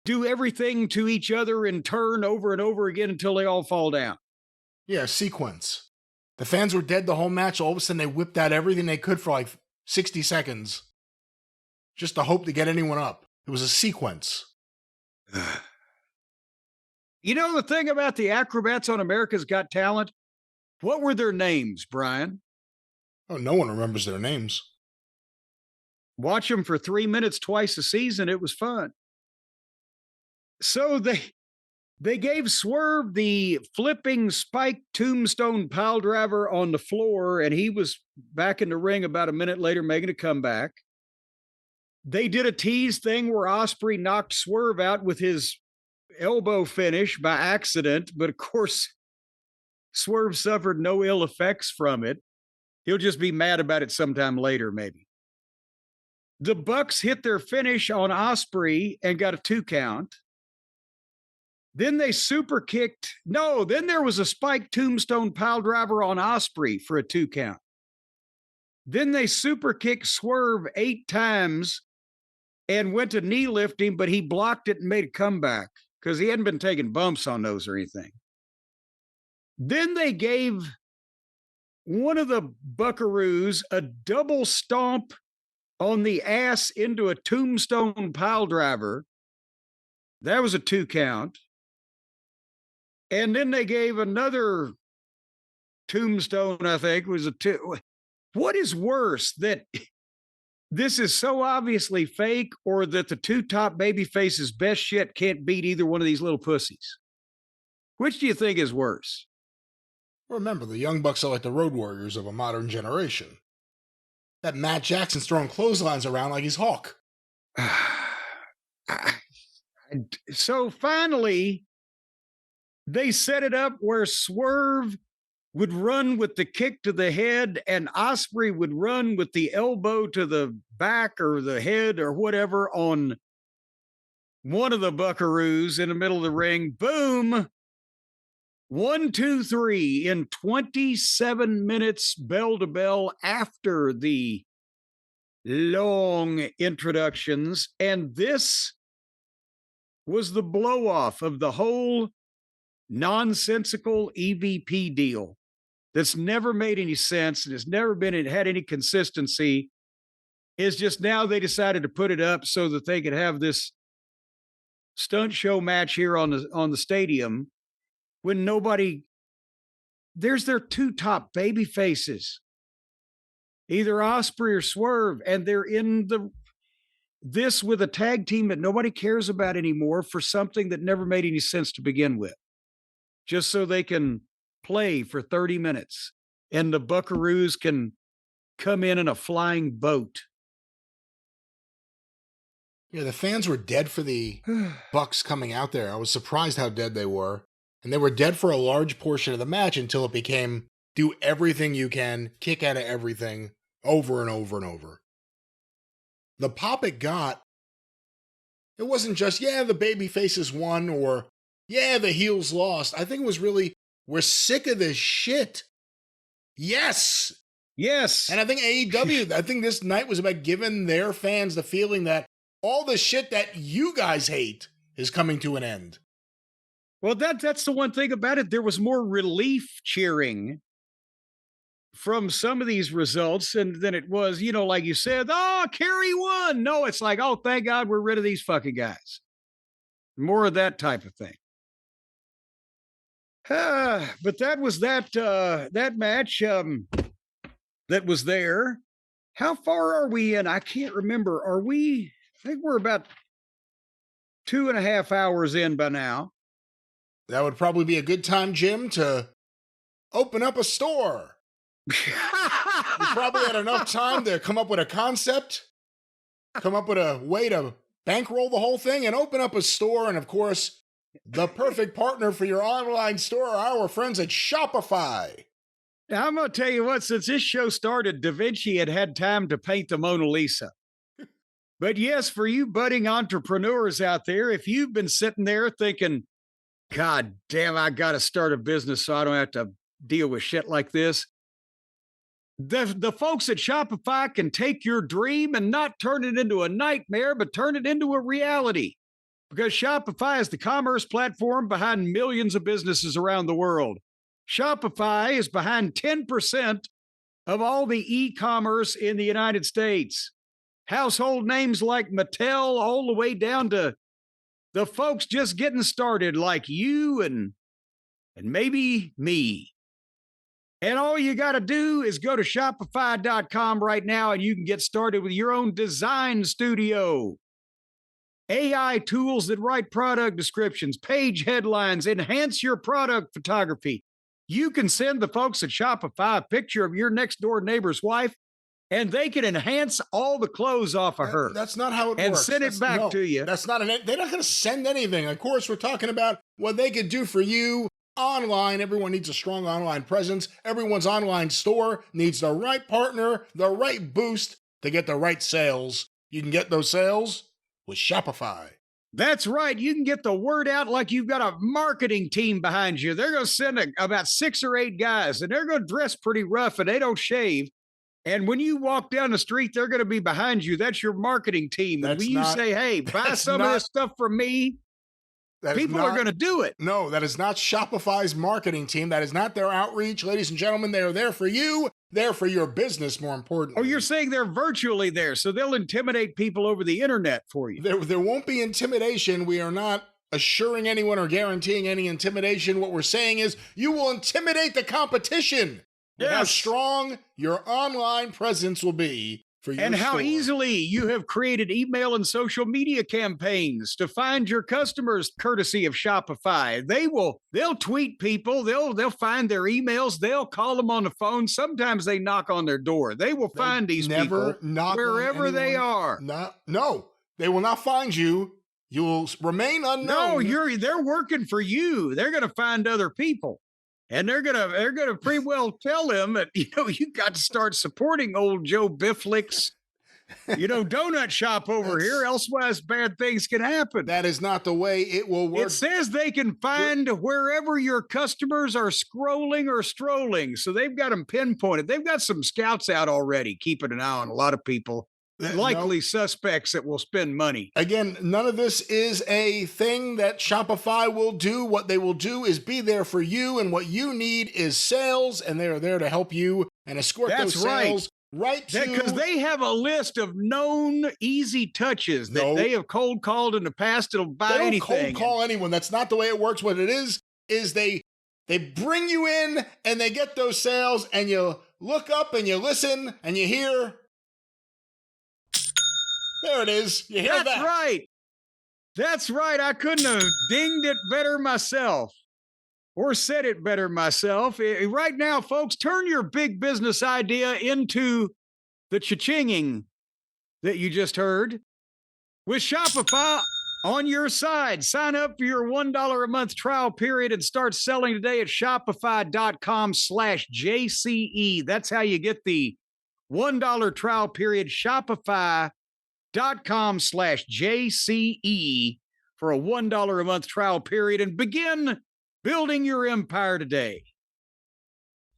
do everything to each other in turn over and over again until they all fall down. Yeah, sequence. The fans were dead the whole match. All of a sudden, they whipped out everything they could for like 60 seconds just to hope to get anyone up. It was a sequence. The thing about the acrobats on America's Got Talent, what were their names, Brian? Oh, no one remembers their names. Watch them for 3 minutes twice a season. It was fun. So they gave Swerve the flipping spike tombstone pile driver on the floor, and he was back in the ring about a minute later making a comeback. They did a tease thing where Ospreay knocked Swerve out with his elbow finish by accident, but of course, Swerve suffered no ill effects from it. He'll just be mad about it sometime later, maybe. The Bucks hit their finish on Ospreay and got a 2 count. Then they super kicked. No, then there was a spike tombstone pile driver on Ospreay for a 2 count. Then they super kicked Swerve 8 times and went to knee lift him, but he blocked it and made a comeback because he hadn't been taking bumps on those or anything. Then they gave one of the Buckaroos a double stomp on the ass into a tombstone pile driver. That was a 2 count. And then they gave another tombstone, I think, was a 2. What is worse, that this is so obviously fake, or that the 2 top baby faces' best shit can't beat either one of these little pussies? Which do you think is worse? Remember, the Young Bucks are like the Road Warriors of a modern generation. That Matt Jackson's throwing clotheslines around like he's Hawk. So finally, they set it up where Swerve would run with the kick to the head and Ospreay would run with the elbow to the back or the head or whatever on one of the Buckaroos in the middle of the ring. Boom. 1, 2, 3 in 27 minutes, bell to bell, after the long introductions. And this was the blow off of the whole nonsensical EVP deal that's never made any sense and has never had any consistency. Is just now they decided to put it up so that they could have this stunt show match here on the stadium, when there's their 2 top baby faces, either Ospreay or Swerve, and they're in this with a tag team that nobody cares about anymore for something that never made any sense to begin with, just so they can play for 30 minutes and the Buckaroos can come in a flying boat. Yeah, the fans were dead for the Bucks coming out there. I was surprised how dead they were. And they were dead for a large portion of the match until it became do everything you can, kick out of everything, over and over and over. The pop it got, it wasn't just, yeah, the baby faces won, or, yeah, the heels lost. I think it was really, we're sick of this shit. Yes! Yes! And I think AEW, I think this night was about giving their fans the feeling that all the shit that you guys hate is coming to an end. Well, that's the one thing about it. There was more relief cheering from some of these results than it was, like you said, oh, Kerry won. No, it's like, oh, thank God we're rid of these fucking guys. More of that type of thing. But that was that match that was there. How far are we in? I can't remember. I think we're about 2.5 hours in by now. That would probably be a good time, Jim, to open up a store. We probably had enough time to come up with a concept. come up with a way to bankroll the whole thing and open up a store. And of course, the perfect partner for your online store are our friends at Shopify. Now, I'm going to tell you what, since this show started, Da Vinci had time to paint the Mona Lisa. But yes, for you budding entrepreneurs out there, if you've been sitting there thinking, God damn, I got to start a business so I don't have to deal with shit like this. The folks at Shopify can take your dream and not turn it into a nightmare, but turn it into a reality. Because Shopify is the commerce platform behind millions of businesses around the world. Shopify is behind 10% of all the e-commerce in the United States. Household names like Mattel, all the way down to the folks just getting started like you and maybe me. And all you got to do is go to Shopify.com right now and you can get started with your own design studio. AI tools that write product descriptions, page headlines, enhance your product photography. You can send the folks at Shopify a picture of your next door neighbor's wife, and they can enhance all the clothes off of her. That's not how it works. And send it back to you. That's not they're not going to send anything. Of course, we're talking about what they could do for you online. Everyone needs a strong online presence. Everyone's online store needs the right partner, the right boost to get the right sales. You can get those sales with Shopify. That's right. You can get the word out like you've got a marketing team behind you. They're going to send about 6 or 8 guys, and they're going to dress pretty rough, and they don't shave. And when you walk down the street, they're going to be behind you. That's your marketing team. And when you say, hey, buy some of this stuff from me, people are going to do it. No, that is not Shopify's marketing team. That is not their outreach. Ladies and gentlemen, they are there for you. They're for your business, more importantly. Oh, you're saying they're virtually there, so they'll intimidate people over the internet for you. There won't be intimidation. We are not assuring anyone or guaranteeing any intimidation. What we're saying is you will intimidate the competition. Yes. How strong your online presence will be for your and store. How easily you have created email and social media campaigns to find your customers courtesy of Shopify. They'll tweet people, they'll find their emails, they'll call them on the phone. Sometimes they knock on their door. They will find these people wherever they are. No, they will not find you. You will remain unknown. No, they're working for you. They're going to find other people. And they're gonna pretty well tell them that, you got to start supporting old Joe Bifflick's, donut shop over here. Elsewise, bad things can happen. That is not the way it will work. It says they can find wherever your customers are scrolling or strolling. So they've got them pinpointed. They've got some scouts out already, keeping an eye on a lot of people. Likely suspects that will spend money. Again, none of this is a thing that Shopify will do. What they will do is be there for you, and what you need is sales, and they are there to help you and escort those sales right to... Because they have a list of known easy touches that they have cold called in the past that'll buy anything. They don't cold call anyone. That's not the way it works. What it is they bring you in, and they get those sales, and you look up, and you listen, and you hear... There it is. You hear that? That's right. That's right. I couldn't have dinged it better myself or said it better myself. Right now, folks, turn your big business idea into the cha-chinging that you just heard with Shopify on your side. Sign up for your $1 a month trial period and start selling today at shopify.com/JCE. That's how you get the $1 trial period. Shopify.com/JCE for a $1 a month trial period and begin building your empire today.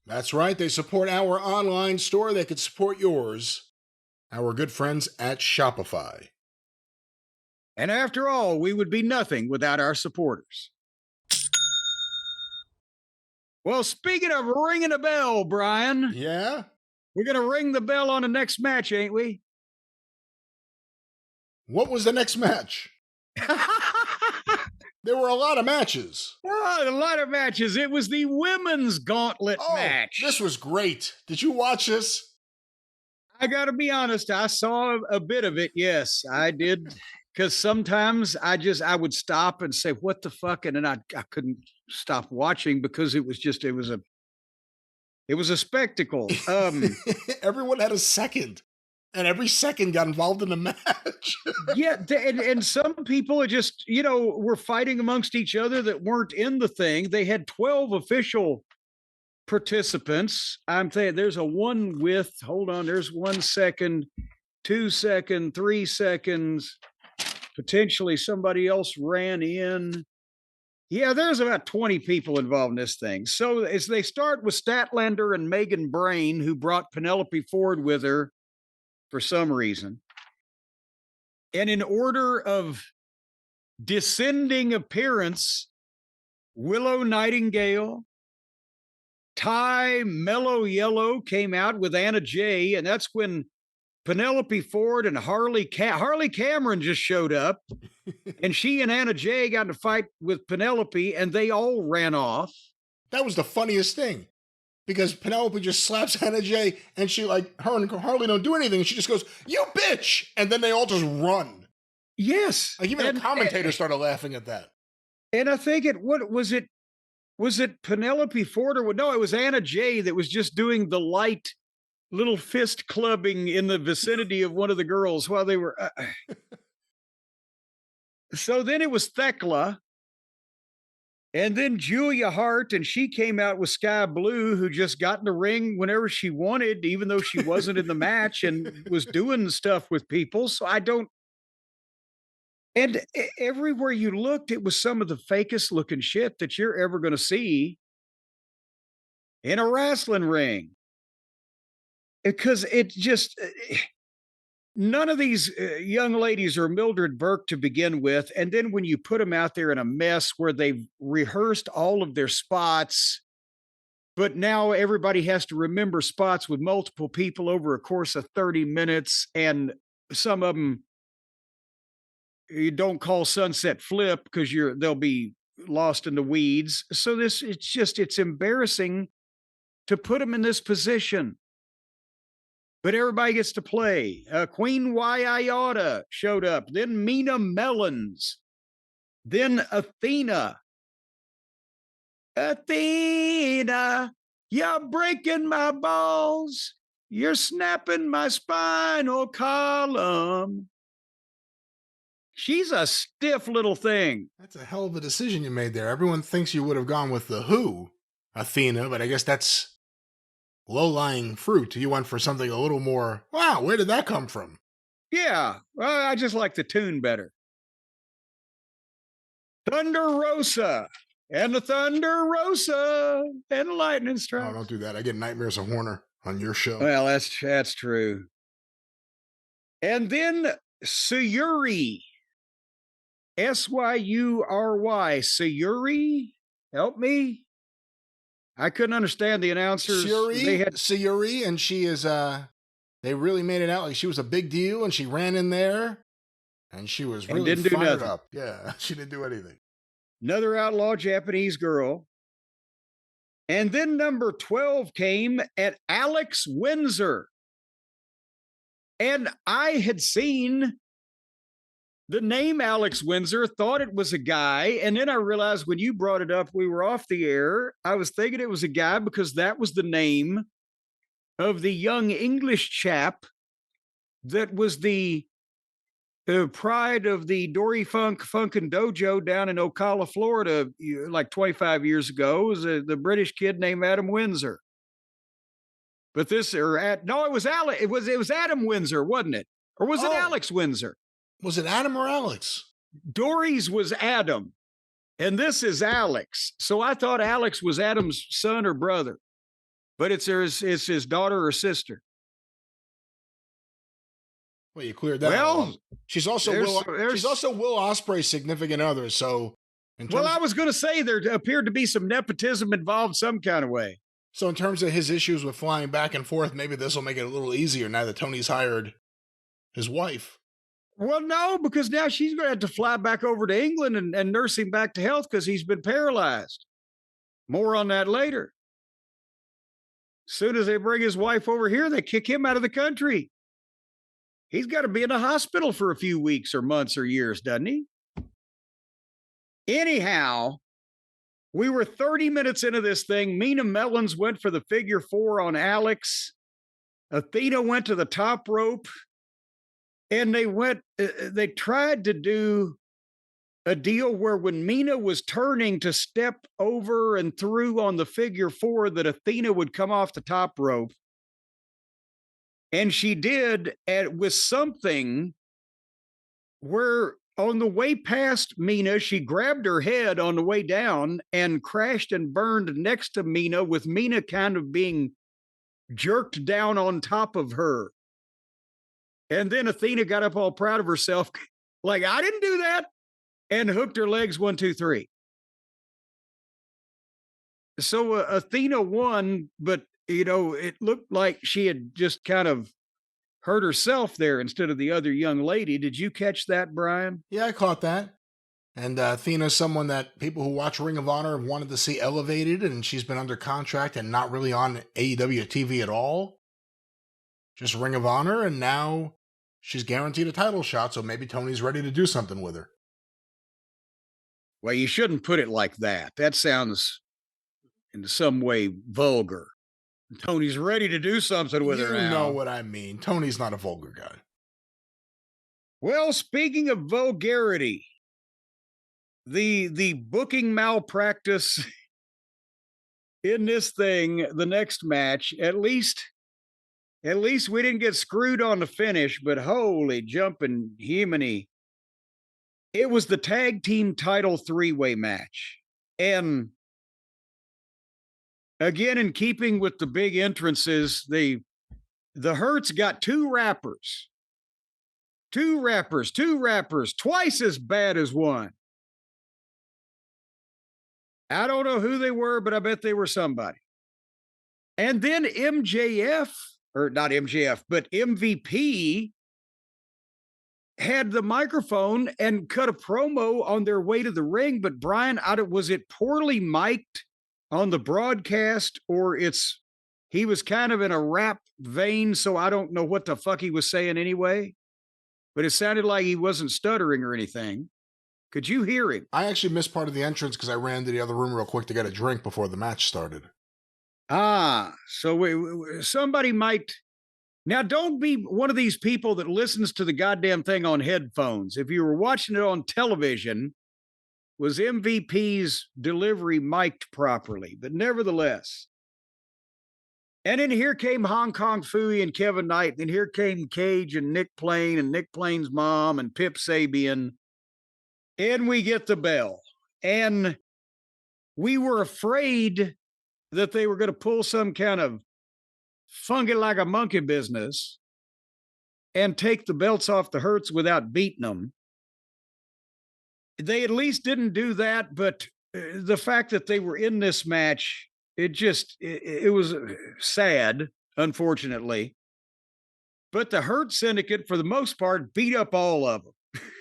That's right. They support our online store. They could support yours. Our good friends at Shopify. And after all, we would be nothing without our supporters. Well, speaking of ringing a bell, Brian. Yeah? We're going to ring the bell on the next match, ain't we? What was the next match? There were a lot of matches. Oh, a lot of matches. It was the women's gauntlet match. This was great. Did you watch this? I got to be honest. I saw a bit of it. Yes, I did. Because sometimes I would stop and say, what the fuck? And then I couldn't stop watching because it was a spectacle. Everyone had a second. And every second got involved in the match. Yeah, and some people are just, were fighting amongst each other that weren't in the thing. They had 12 official participants. I'm saying there's a one with, hold on, there's 1 second, 2 second, 3 seconds. Potentially somebody else ran in. Yeah, there's about 20 people involved in this thing. So as they start with Statlander and Megan Brain, who brought Penelope Ford with her for some reason. And in order of descending appearance, Willow Nightingale, Ty Mellow Yellow came out with Anna Jay, and that's when Penelope Ford and Harley Cameron just showed up, and she and Anna Jay got in a fight with Penelope, and they all ran off. That was the funniest thing, because Penelope just slaps Anna Jay, and she, like, her and Harley don't do anything, and she just goes, "You bitch!" And then they all just run. Yes. Like, even the commentator started laughing at that. And I think what was it? Was it Penelope Ford or no? It was Anna Jay that was just doing the light little fist clubbing in the vicinity of one of the girls while they were. So then it was Thecla. And then Julia Hart, and she came out with Sky Blue, who just got in the ring whenever she wanted, even though she wasn't in the match and was doing stuff with people. So and everywhere you looked, it was some of the fakest looking shit that you're ever going to see in a wrestling ring. Because it just, none of these young ladies are Mildred Burke to begin with. And then when you put them out there in a mess where they've rehearsed all of their spots, but now everybody has to remember spots with multiple people over a course of 30 minutes. And some of them you don't call Sunset Flip because they'll be lost in the weeds. So it's embarrassing to put them in this position. But everybody gets to play. Queen Iota showed up. Then Mina Mellons. Then Athena. Athena, you're breaking my balls. You're snapping my spinal column. She's a stiff little thing. That's a hell of a decision you made there. Everyone thinks you would have gone with the Who, Athena, but I guess that's low-lying fruit. You went for something a little more, wow, where did that come from? Yeah, well, I just like the tune better. Thunder Rosa and the Thunder Rosa and the Lightning Strike. Oh, don't do that. I get nightmares of Horner on your show. Well, that's true. And then Sayuri. Syury. Sayuri? Help me. I couldn't understand the announcers. Sayuri, and she is, they really made it out like she was a big deal, and she ran in there, and she was really didn't do fired nothing. up. Yeah, she didn't do anything. Another outlaw Japanese girl. And then number 12 came at Alex Windsor. And I had seen the name Alex Windsor, thought it was a guy. And then I realized when you brought it up, we were off the air. I was thinking it was a guy because that was the name of the young English chap that was the pride of the Dory Funk and Dojo down in Ocala, Florida, like 25 years ago. It was the British kid named Adam Windsor. But it was Alex. It was Adam Windsor, wasn't it? Or was it Alex Windsor? Was it Adam or Alex? Dory's was Adam, and this is Alex. So I thought Alex was Adam's son or brother, but it's his daughter or sister. Well, you cleared that. Well, she's also Will Ospreay's significant other. So, I was going to say there appeared to be some nepotism involved some kind of way. So, in terms of his issues with flying back and forth, maybe this will make it a little easier now that Tony's hired his wife. Well, no, because now she's going to have to fly back over to England and nurse him back to health because he's been paralyzed. More on that later. As soon as they bring his wife over here, they kick him out of the country. He's got to be in a hospital for a few weeks or months or years, doesn't he? Anyhow, we were 30 minutes into this thing. Mina Mellons went for the figure 4 on Alex. Athena went to the top rope, and they tried to do a deal where when Mina was turning to step over and through on the figure four, that Athena would come off the top rope. And she did with something where on the way past Mina, she grabbed her head on the way down and crashed and burned next to Mina, with Mina kind of being jerked down on top of her. And then Athena got up all proud of herself, like, I didn't do that, and hooked her legs 1, 2, 3. So Athena won, but, it looked like she had just kind of hurt herself there instead of the other young lady. Did you catch that, Brian? Yeah, I caught that. And Athena's someone that people who watch Ring of Honor have wanted to see elevated, and she's been under contract and not really on AEW TV at all. Just Ring of Honor, and now she's guaranteed a title shot, so maybe Tony's ready to do something with her. Well, you shouldn't put it like that. That sounds in some way vulgar. Tony's ready to do something with her now. You know what I mean. Tony's not a vulgar guy. Well, speaking of vulgarity, the booking malpractice in this thing, the next match, at least we didn't get screwed on the finish, but holy jumping Himini. It was the tag team title 3-way match. And again, in keeping with the big entrances, the Hurts got two rappers, twice as bad as one. I don't know who they were, but I bet they were somebody. And then MJF, or not MJF, but MVP had the microphone and cut a promo on their way to the ring. But Brian, was it poorly mic'd on the broadcast, or he was kind of in a rap vein, so I don't know what the fuck he was saying anyway, but it sounded like he wasn't stuttering or anything. Could you hear him? I actually missed part of the entrance because I ran into the other room real quick to get a drink before the match started. So somebody might... Now, don't be one of these people that listens to the goddamn thing on headphones. If you were watching it on television, was MVP's delivery mic'd properly? But nevertheless. And then here came Hong Kong Phooey and Kevin Knight. Then here came Cage and Nick Plain and Nick Plain's mom and Pip Sabian. And we get the bell. And we were afraid that they were going to pull some kind of funky like a monkey business and take the belts off the Hurts without beating them. They at least didn't do that, but the fact that they were in this match, it was sad, unfortunately. But the Hurt Syndicate, for the most part, beat up all of them.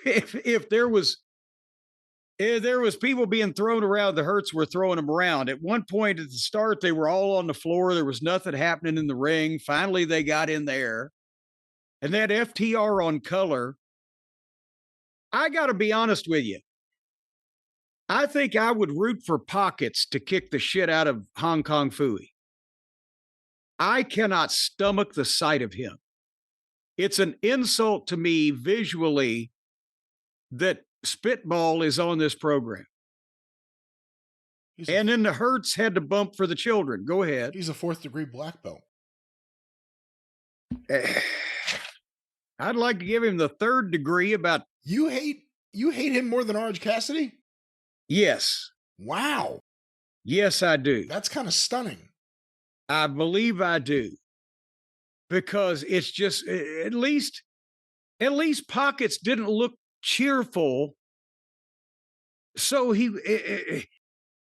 If there was people being thrown around, the Hurts were throwing them around. At one point at the start, they were all on the floor. There was nothing happening in the ring. Finally, they got in there. And that FTR on color, I got to be honest with you. I think I would root for Pockets to kick the shit out of Hong Kong Phooey. I cannot stomach the sight of him. It's an insult to me visually that Spitball is on this program. And then the Hurts had to bump for the children. Go ahead. He's a 4th-degree black belt. I'd like to give him the 3rd degree about... You hate him more than Orange Cassidy? Yes. Wow. Yes, I do. That's kind of stunning. I believe I do. Because it's just, at least Pockets didn't look cheerful. So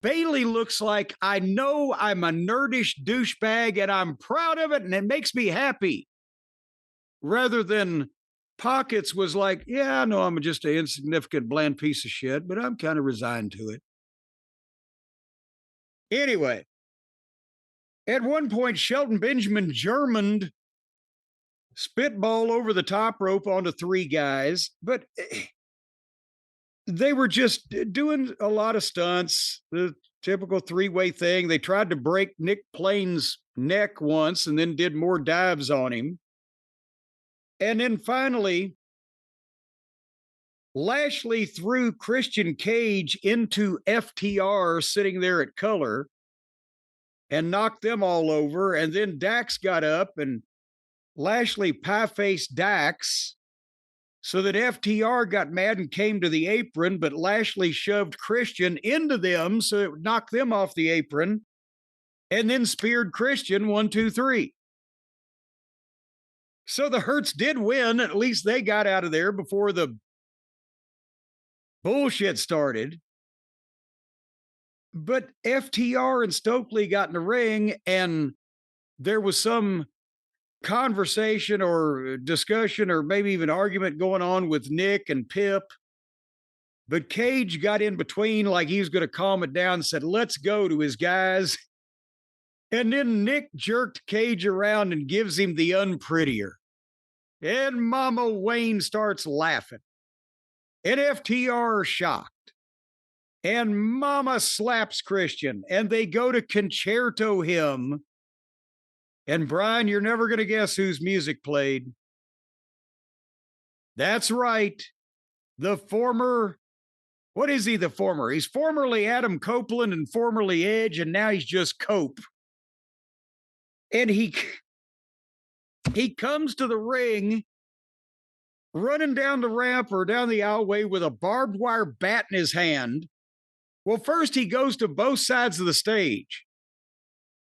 Bailey looks like, I know I'm a nerdish douchebag and I'm proud of it and it makes me happy. Rather than Pockets was like, yeah, I know I'm just an insignificant, bland piece of shit, but I'm kind of resigned to it. Anyway, at one point, Shelton Benjamin Germaned Spitball over the top rope onto 3 guys, but They were just doing a lot of stunts, the typical three-way thing. They tried to break Nick Plain's neck once and then did more dives on him. And then finally, Lashley threw Christian Cage into FTR sitting there at color and knocked them all over. And then Dax got up and Lashley pie-faced Dax so that FTR got mad and came to the apron, but Lashley shoved Christian into them so it would knock them off the apron and then speared Christian 1, 2, 3. So the Hurts did win. At least they got out of there before the bullshit started. But FTR and Stokely got in the ring, and there was some conversation or discussion or maybe even argument going on with Nick and Pip. But Cage got in between like he was going to calm it down and said, let's go to his guys. And then Nick jerked Cage around and gives him the unprettier. And Mama Wayne starts laughing. And FTR are shocked. And Mama slaps Christian. And they go to concerto him. And Brian, you're never going to guess whose music played. That's right. The former, what is he the former? He's formerly Adam Copeland and formerly Edge, and now he's just Cope. And he comes to the ring running down the ramp or down the alleyway with a barbed wire bat in his hand. Well, first he goes to both sides of the stage.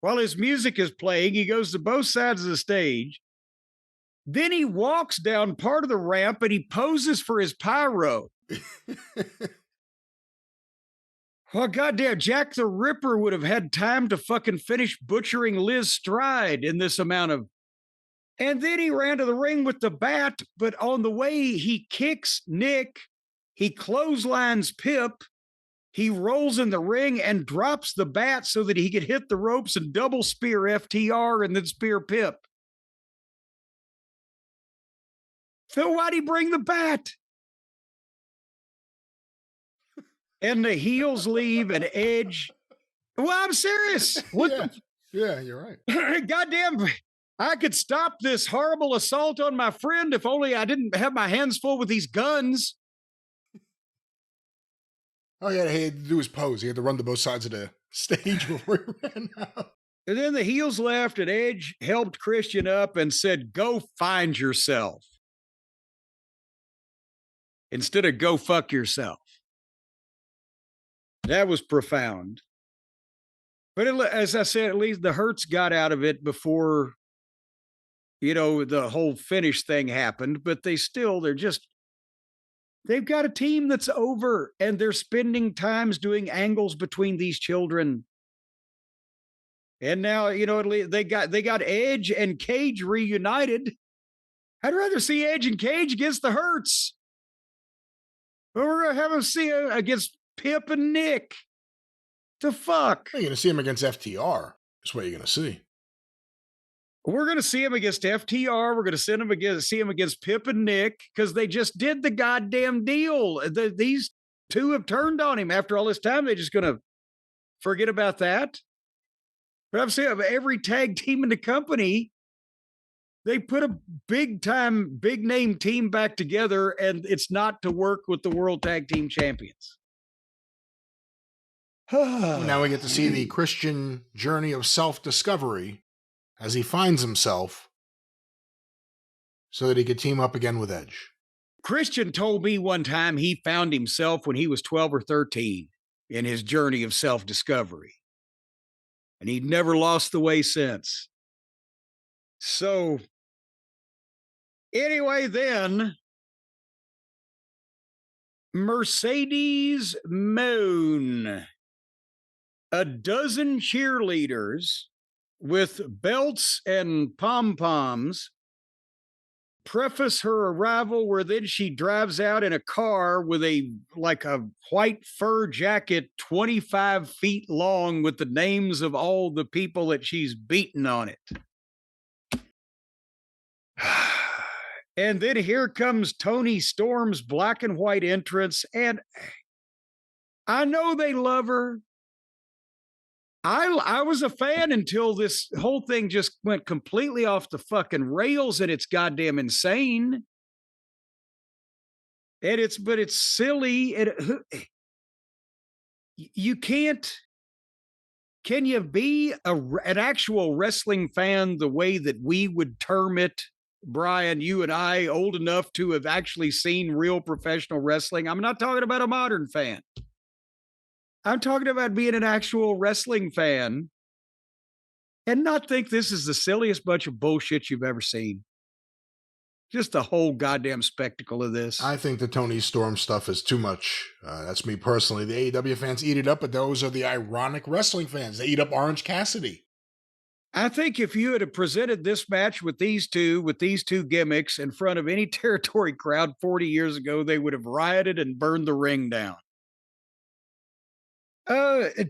While his music is playing, he goes to both sides of the stage. Then he walks down part of the ramp and he poses for his pyro. Well, goddamn, Jack the Ripper would have had time to fucking finish butchering Liz Stride in this amount of. And then he ran to the ring with the bat, but on the way he kicks Nick, he clotheslines Pip, he rolls in the ring and drops the bat so that he could hit the ropes and double spear FTR and then spear Pip. So why'd he bring the bat? And the heels leave and Edge. Well, I'm serious. What yeah, you're right. Goddamn, I could stop this horrible assault on my friend if only I didn't have my hands full with these guns. Oh, yeah, he had to do his pose. He had to run to both sides of the stage before he ran out. And then the heels left, and Edge helped Christian up and said, go find yourself. Instead of go fuck yourself. That was profound. But as I said, at least the Hurts got out of it before, the whole finish thing happened. But they've got a team that's over, and they're spending times doing angles between these children. And now, they got Edge and Cage reunited. I'd rather see Edge and Cage against the Hurts. But we're going to have them see against Pip and Nick. The fuck? You're going to see him against FTR. That's what you're going to see. We're going to see him against FTR. We're going to see him against Pip and Nick because they just did the goddamn deal. These two have turned on him after all this time. They're just going to forget about that. But I'm saying every tag team in the company, they put a big name team back together, and it's not to work with the World Tag Team Champions. Now we get to see the Christian journey of self-discovery as he finds himself so that he could team up again with Edge. Christian told me one time he found himself when he was 12 or 13 in his journey of self-discovery. And he'd never lost the way since. So, anyway, then, Mercedes Moon, a dozen cheerleaders with belts and pom-poms, preface her arrival where then she drives out in a car with a white fur jacket 25 feet long with the names of all the people that she's beaten on it. And then here comes Toni Storm's black and white entrance. And I know they love her. I was a fan until this whole thing just went completely off the fucking rails, and it's goddamn insane. And it's silly. You can't. Can you be an actual wrestling fan the way that we would term it, Brian? You and I, old enough to have actually seen real professional wrestling. I'm not talking about a modern fan. I'm talking about being an actual wrestling fan and not think this is the silliest bunch of bullshit you've ever seen. Just the whole goddamn spectacle of this. I think the Toni Storm stuff is too much. That's me personally. The AEW fans eat it up, but those are the ironic wrestling fans. They eat up Orange Cassidy. I think if you had presented this match with these two gimmicks in front of any territory crowd 40 years ago, they would have rioted and burned the ring down.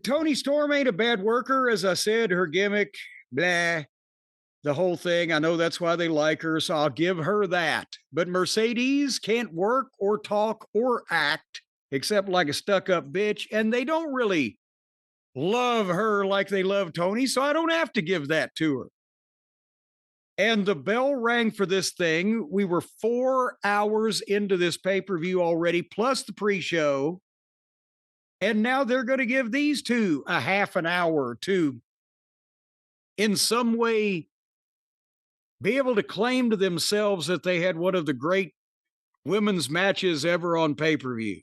Toni Storm ain't a bad worker. As I said, her gimmick, blah, the whole thing. I know that's why they like her, so I'll give her that. But Mercedes can't work or talk or act except like a stuck-up bitch, and they don't really love her like they love Toni, so I don't have to give that to her. And the bell rang for this thing. We were 4 hours into this pay-per-view already, plus the pre-show. And now they're going to give these two a half an hour to, in some way, be able to claim to themselves that they had one of the great women's matches ever on pay-per-view.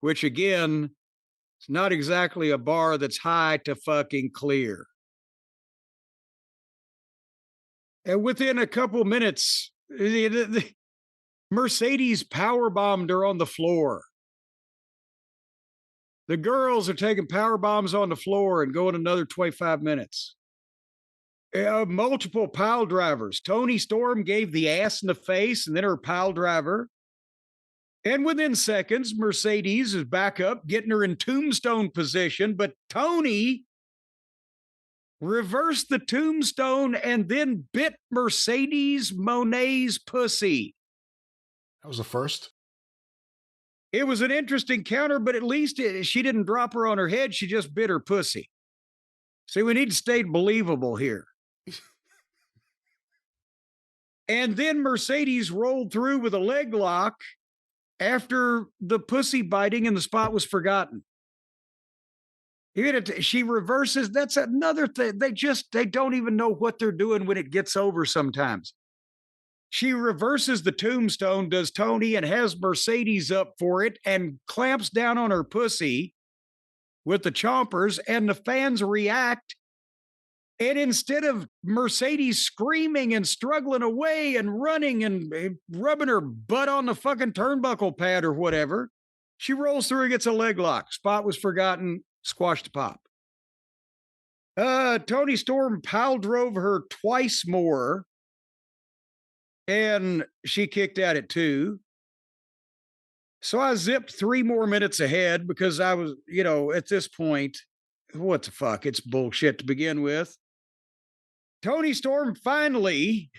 Which, again, is not exactly a bar that's high to fucking clear. And within a couple minutes, Mercedes powerbombed her on the floor. The girls are taking power bombs on the floor and going another 25 minutes. Multiple pile drivers. Toni Storm gave the ass in the face and then her pile driver. And within seconds, Mercedes is back up, getting her in tombstone position. But Toni reversed the tombstone and then bit Mercedes Monet's pussy. That was the first. It was an interesting counter, but at least she didn't drop her on her head. She just bit her pussy. See, we need to stay believable here. And then Mercedes rolled through with a leg lock after the pussy biting and the spot was forgotten. She reverses. That's another thing. They don't even know what they're doing when it gets over sometimes. She reverses the tombstone, does Toni, and has Mercedes up for it and clamps down on her pussy with the chompers, and the fans react. And instead of Mercedes screaming and struggling away and running and rubbing her butt on the fucking turnbuckle pad or whatever, she rolls through and gets a leg lock. Spot was forgotten, squashed the pop. Toni Storm pile drove her twice more. And she kicked at it too. So I zipped 3 more minutes ahead because I was, at this point, what the fuck? It's bullshit to begin with. Toni Storm finally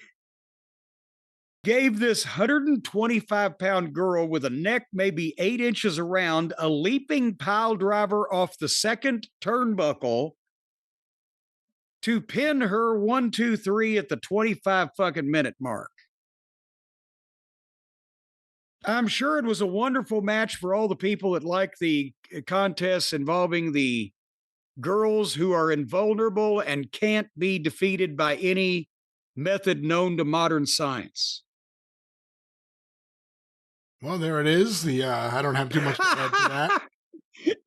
gave this 125-pound girl with a neck maybe 8 inches around a leaping pile driver off the second turnbuckle to pin her 1, 2, 3 at the 25 fucking minute mark. I'm sure it was a wonderful match for all the people that like the contests involving the girls who are invulnerable and can't be defeated by any method known to modern science. Well, there it is. I don't have too much to add to that.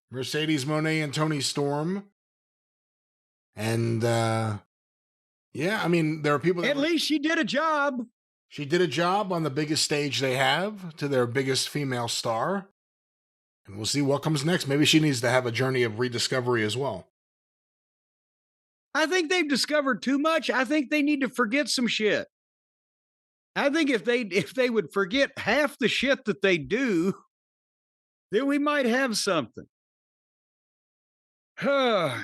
Mercedes Moné and Toni Storm. And, yeah, I mean, there are people that... At least she did a job. She did a job on the biggest stage they have to their biggest female star. And we'll see what comes next. Maybe she needs to have a journey of rediscovery as well. I think they've discovered too much. I think they need to forget some shit. I think if they would forget half the shit that they do, then we might have something. Anyway,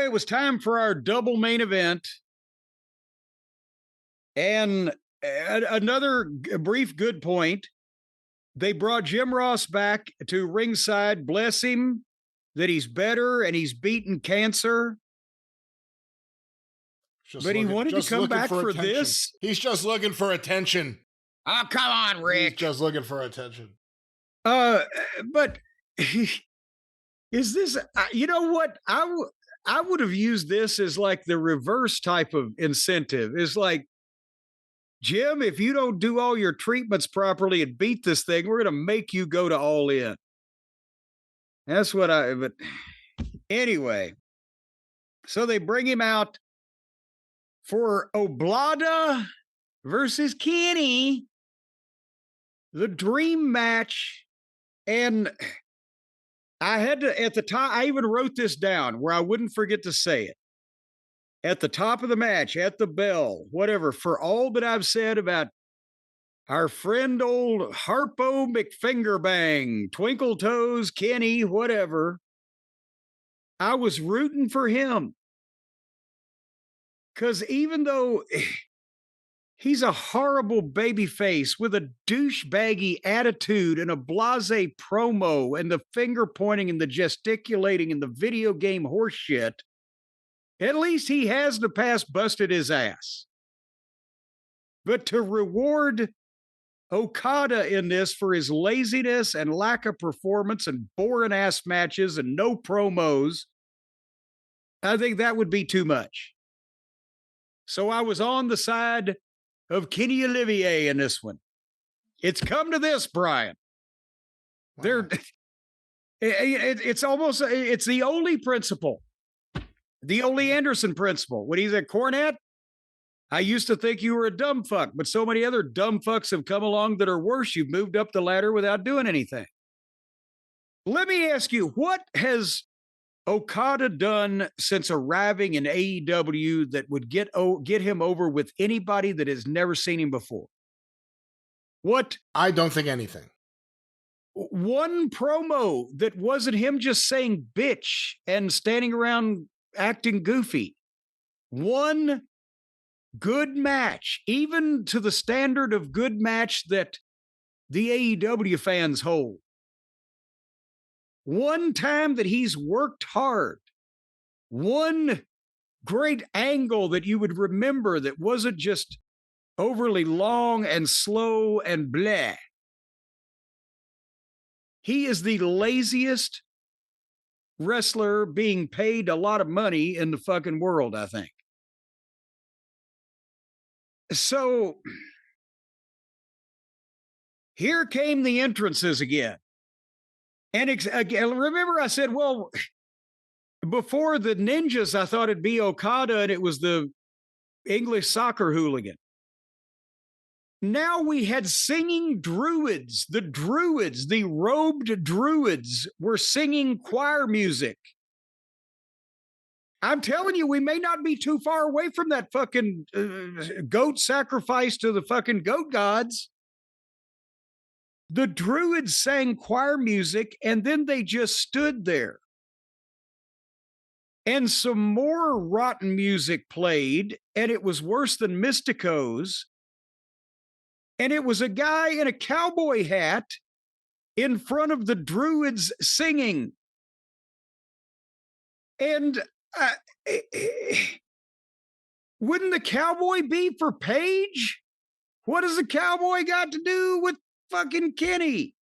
it was time for our double main event. And Another brief good point. They brought Jim Ross back to ringside. Bless him that he's better and he's beaten cancer. But he wanted to come back for this. He's just looking for attention. Oh, come on, Rick. He's just looking for attention. But is this, you know what? I would have used this as like the reverse type of incentive. It's like, Jim, if you don't do all your treatments properly and beat this thing, we're going to make you go to All In. That's what but anyway. So they bring him out for Oblada versus Kenny, the dream match. And I had to, at the time, I even wrote this down where I wouldn't forget to say it. At the top of the match, at the bell, whatever, for all that I've said about our friend old Harpo McFingerbang, Twinkle Toes, Kenny, whatever, I was rooting for him. Because even though he's a horrible baby face with a douchebaggy attitude and a blasé promo and the finger pointing and the gesticulating and the video game horse shit, at least he has in the past busted his ass. But to reward Okada in this for his laziness and lack of performance and boring ass matches and no promos, I think that would be too much. So I was on the side of Kenny Olivier in this one. It's come to this, Brian. Wow. It's the only principle. The only Anderson principle. When he's at Cornette, I used to think you were a dumb fuck, but so many other dumb fucks have come along that are worse. You've moved up the ladder without doing anything. Let me ask you, what has Okada done since arriving in AEW that would get him over with anybody that has never seen him before? What? I don't think anything. One promo that wasn't him just saying bitch and standing around acting goofy. One good match, even to the standard of good match that the AEW fans hold. One time that he's worked hard. One great angle that you would remember that wasn't just overly long and slow and bleh. He is the laziest wrestler being paid a lot of money in the fucking world, I think. So here came the entrances again. And again, remember I said, well, before the ninjas, I thought it'd be Okada and it was the English soccer hooligan. Now we had singing druids. The robed druids were singing choir music. I'm telling you, we may not be too far away from that fucking goat sacrifice to the fucking goat gods. The druids sang choir music, and then they just stood there. And some more rotten music played, and it was worse than Mystico's. And it was a guy in a cowboy hat in front of the druids singing. And wouldn't the cowboy be for Paige? What has the cowboy got to do with fucking Kenny?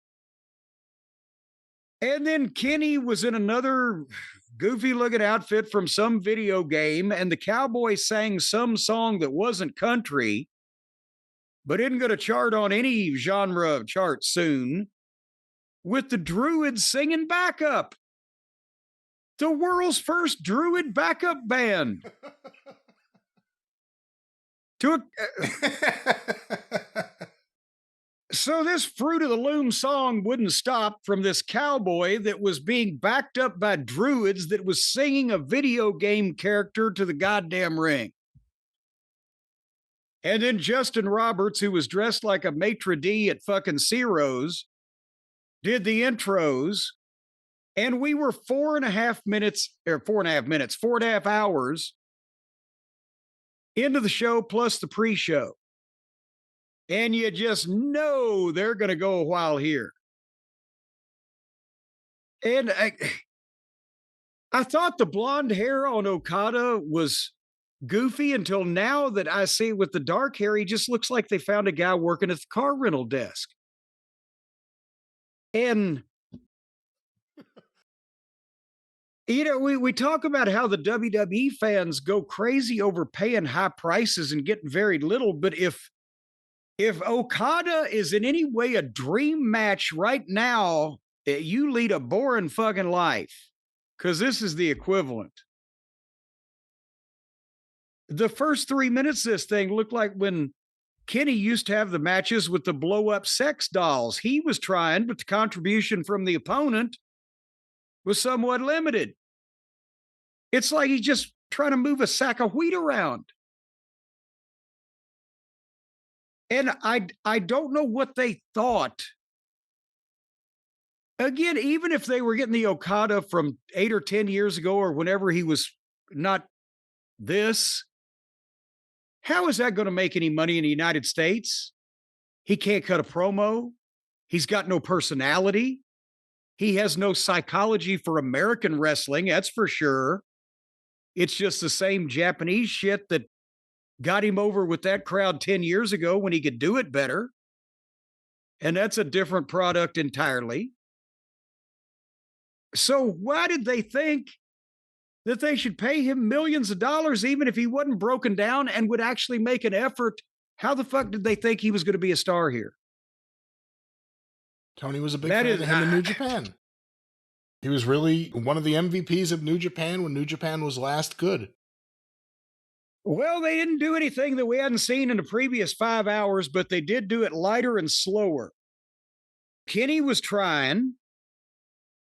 And then Kenny was in another goofy looking outfit from some video game, and the cowboy sang some song that wasn't country, but isn't going to chart on any genre chart soon, with the druids singing backup. The world's first druid backup band. So this Fruit of the Loom song wouldn't stop from this cowboy that was being backed up by druids that was singing a video game character to the goddamn ring. And then Justin Roberts, who was dressed like a maitre d' at fucking Ciro's, did the intros. And we were 4.5 hours into the show plus the pre-show. And you just know they're going to go a while here. And I thought the blonde hair on Okada was goofy until now that I see with the dark hair, he just looks like they found a guy working at the car rental desk. And, you know, we talk about how the WWE fans go crazy over paying high prices and getting very little. But if Okada is in any way a dream match right now, you lead a boring fucking life, because this is the equivalent. The first 3 minutes of this thing looked like when Kenny used to have the matches with the blow up sex dolls. He was trying, but the contribution from the opponent was somewhat limited. It's like he's just trying to move a sack of wheat around. And I don't know what they thought. Again, even if they were getting the Okada from 8 or 10 years ago or whenever he was not this, how is that going to make any money in the United States? He can't cut a promo. He's got no personality. He has no psychology for American wrestling, that's for sure. It's just the same Japanese shit that got him over with that crowd 10 years ago when he could do it better. And that's a different product entirely. So why did they think that they should pay him millions of dollars even if he wasn't broken down and would actually make an effort? How the fuck did they think he was going to be a star here? Tony was a big fan of him in New Japan. He was really one of the MVPs of New Japan when New Japan was last good. Well, they didn't do anything that we hadn't seen in the previous 5 hours, but they did do it lighter and slower. Kenny was trying.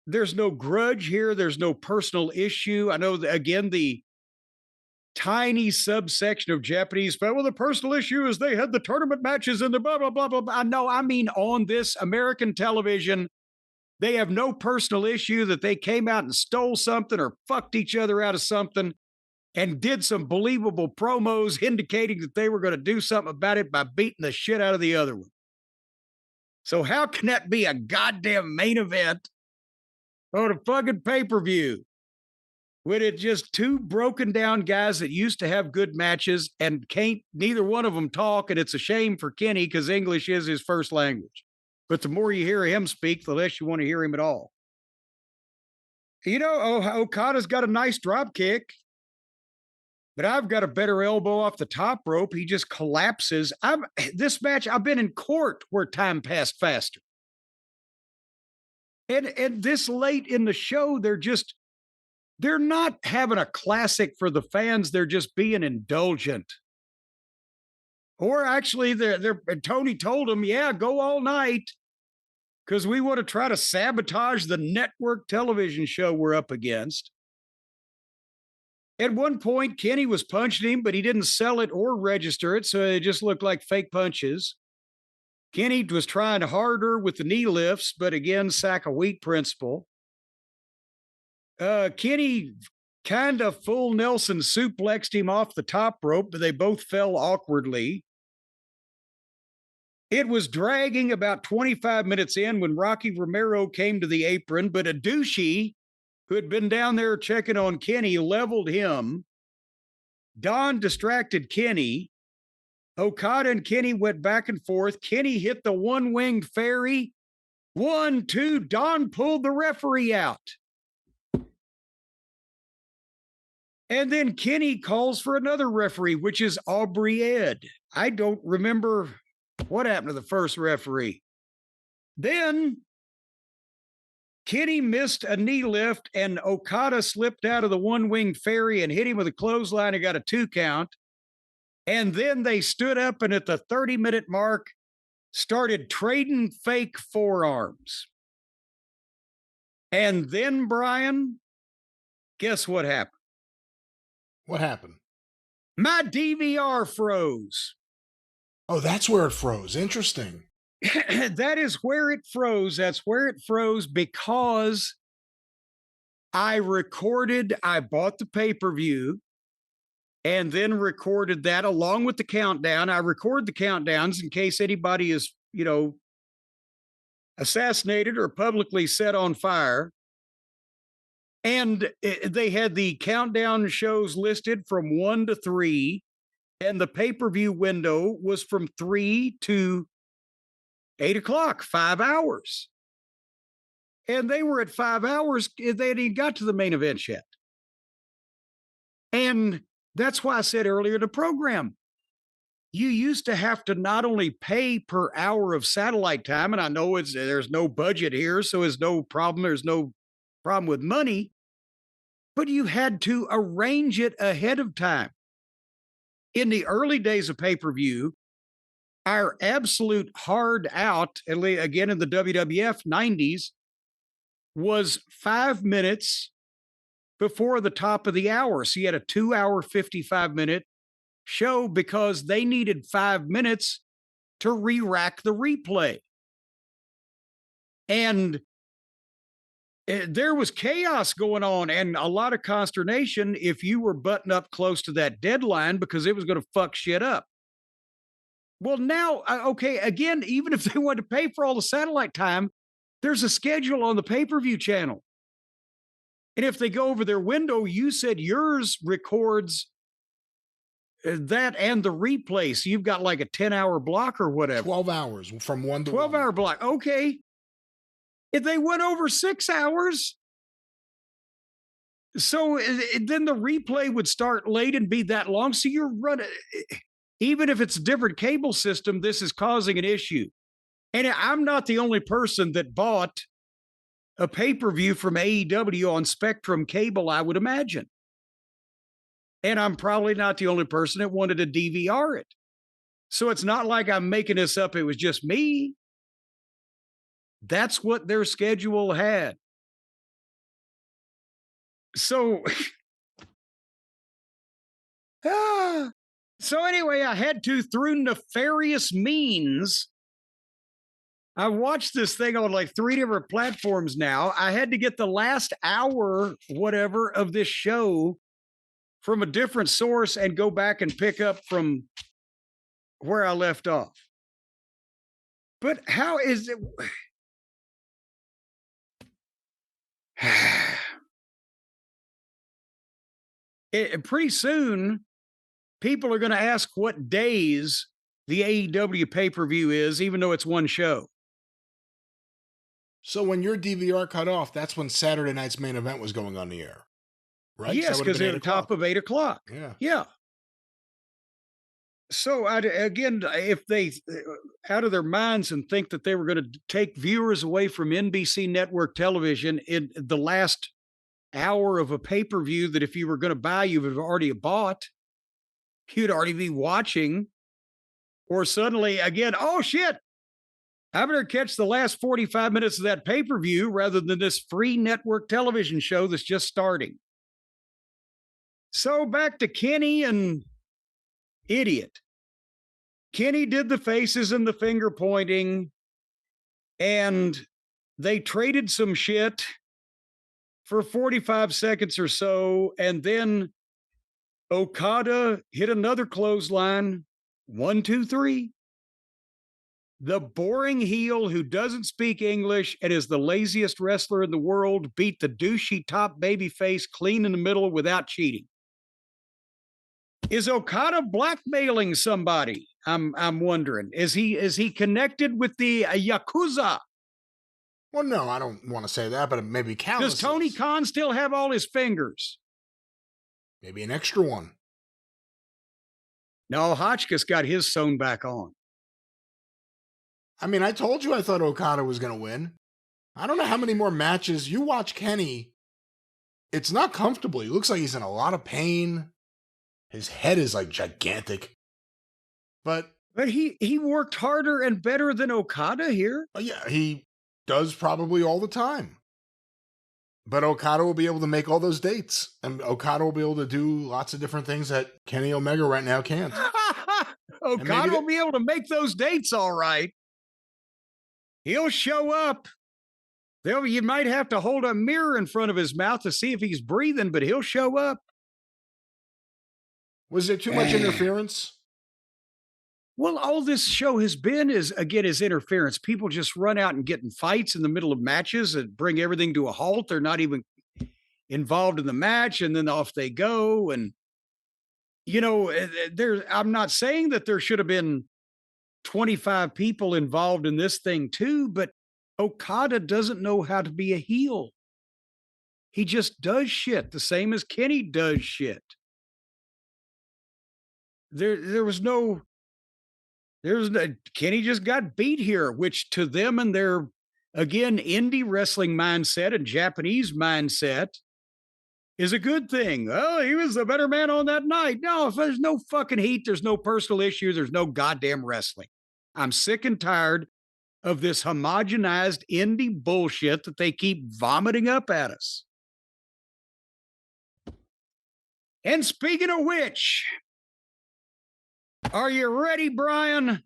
There's no grudge here. There's no personal issue. I know that, again, the tiny subsection of Japanese, but well, the personal issue is they had the tournament matches and the blah, blah, blah, blah, blah. No, I mean, on this American television, they have no personal issue that they came out and stole something or fucked each other out of something and did some believable promos indicating that they were going to do something about it by beating the shit out of the other one. So how can that be a goddamn main event on a fucking pay-per-view when it's just two broken down guys that used to have good matches and can't neither one of them talk? And it's a shame for Kenny because English is his first language. But the more you hear him speak, the less you want to hear him at all. You know, Okada's got a nice drop kick, but I've got a better elbow off the top rope. He just collapses. This match, I've been in court where time passed faster. And this late in the show, they're not having a classic for the fans. They're just being indulgent. Or actually, Tony told them, yeah, go all night because we want to try to sabotage the network television show we're up against. At one point, Kenny was punching him, but he didn't sell it or register it, so it just looked like fake punches. Kenny was trying harder with the knee lifts, but again, sack of wheat principle. Kenny kind of full Nelson suplexed him off the top rope, but they both fell awkwardly. It was dragging about 25 minutes in when Rocky Romero came to the apron, but Ibushi, who had been down there checking on Kenny, leveled him. Don distracted Kenny. Okada and Kenny went back and forth. Kenny hit the one-winged fairy. 1, 2, Don pulled the referee out. And then Kenny calls for another referee, which is Aubrey Ed. I don't remember what happened to the first referee. Then Kenny missed a knee lift and Okada slipped out of the one-winged fairy and hit him with a clothesline and got a 2 count. And then they stood up and at the 30-minute mark started trading fake forearms. And then, Brian, guess what happened? What happened? My DVR froze. Oh, that's where it froze. Interesting. That is where it froze. That's where it froze because I bought the pay-per-view. and then recorded that along with the countdown. I record the countdowns in case anybody is, assassinated or publicly set on fire. And they had the countdown shows listed from 1 to 3, and the pay-per-view window was from 3 to 8 o'clock, 5 hours. And they were at 5 hours. They hadn't even got to the main event yet. And that's why I said earlier in the program, you used to have to not only pay per hour of satellite time, and I know there's no budget here, so there's no problem. There's no problem with money, but you had to arrange it ahead of time. In the early days of pay-per-view, our absolute hard out, again in the WWF 90s, was 5 minutes before the top of the hour. So you had a 2-hour, 55-minute show because they needed 5 minutes to re-rack the replay. And there was chaos going on and a lot of consternation if you were butting up close to that deadline because it was going to fuck shit up. Well, now, okay, again, even if they wanted to pay for all the satellite time, there's a schedule on the pay-per-view channel. And if they go over their window, you said yours records that and the replay. So you've got like a 10-hour block or whatever. 12 hours from 1 to 12-hour block. Okay. If they went over 6 hours, so then the replay would start late and be that long. So you're running, even if it's a different cable system, this is causing an issue. And I'm not the only person that bought a pay-per-view from AEW on Spectrum Cable, I would imagine. And I'm probably not the only person that wanted to DVR it. So it's not like I'm making this up. It was just me. That's what their schedule had. So, so anyway, I had to, through nefarious means, I watched this thing on like 3 different platforms now. I had to get the last hour, whatever, of this show from a different source and go back and pick up from where I left off. But how is it? Pretty soon, people are going to ask what days the AEW pay-per-view is, even though it's one show. So when your DVR cut off, that's when Saturday night's main event was going on the air, right? Yes, because they're at the top of 8 o'clock. Yeah. Yeah. So again, if they out of their minds and think that they were going to take viewers away from NBC network television in the last hour of a pay-per-view that if you were going to buy, you would have already bought, you'd already be watching, or suddenly again, oh shit, I better catch the last 45 minutes of that pay-per-view rather than this free network television show that's just starting. So back to Kenny and Idiot. Kenny did the faces and the finger pointing, and they traded some shit for 45 seconds or so, and then Okada hit another clothesline. 1, 2, 3. The boring heel who doesn't speak English and is the laziest wrestler in the world beat the douchey top babyface clean in the middle without cheating. Is Okada blackmailing somebody? I'm wondering. Is he connected with the Yakuza? Well, no, I don't want to say that, but maybe Callis. Does Tony Khan still have all his fingers? Maybe an extra one. No, Hotchkiss got his sewn back on. I mean, I told you I thought Okada was going to win. I don't know how many more matches. You watch Kenny. It's not comfortable. He looks like he's in a lot of pain. His head is like gigantic. But he worked harder and better than Okada here. Yeah, he does probably all the time. But Okada will be able to make all those dates. And Okada will be able to do lots of different things that Kenny Omega right now can't. Okada will be able to make those dates all right. He'll show up. You might have to hold a mirror in front of his mouth to see if he's breathing, but he'll show up. Was there too much interference? Well, all this show has been is interference. People just run out and get in fights in the middle of matches and bring everything to a halt. They're not even involved in the match, and then off they go. And I'm not saying that there should have been 25 people involved in this thing too, but Okada doesn't know how to be a heel. He just does shit the same as Kenny does shit. There's no Kenny just got beat here, which to them and their, again, indie wrestling mindset and Japanese mindset is a good thing. Oh, he was the better man on that night. No, if there's no fucking heat, there's no personal issues, there's no goddamn wrestling. I'm sick and tired of this homogenized indie bullshit that they keep vomiting up at us. And speaking of which, are you ready, Brian?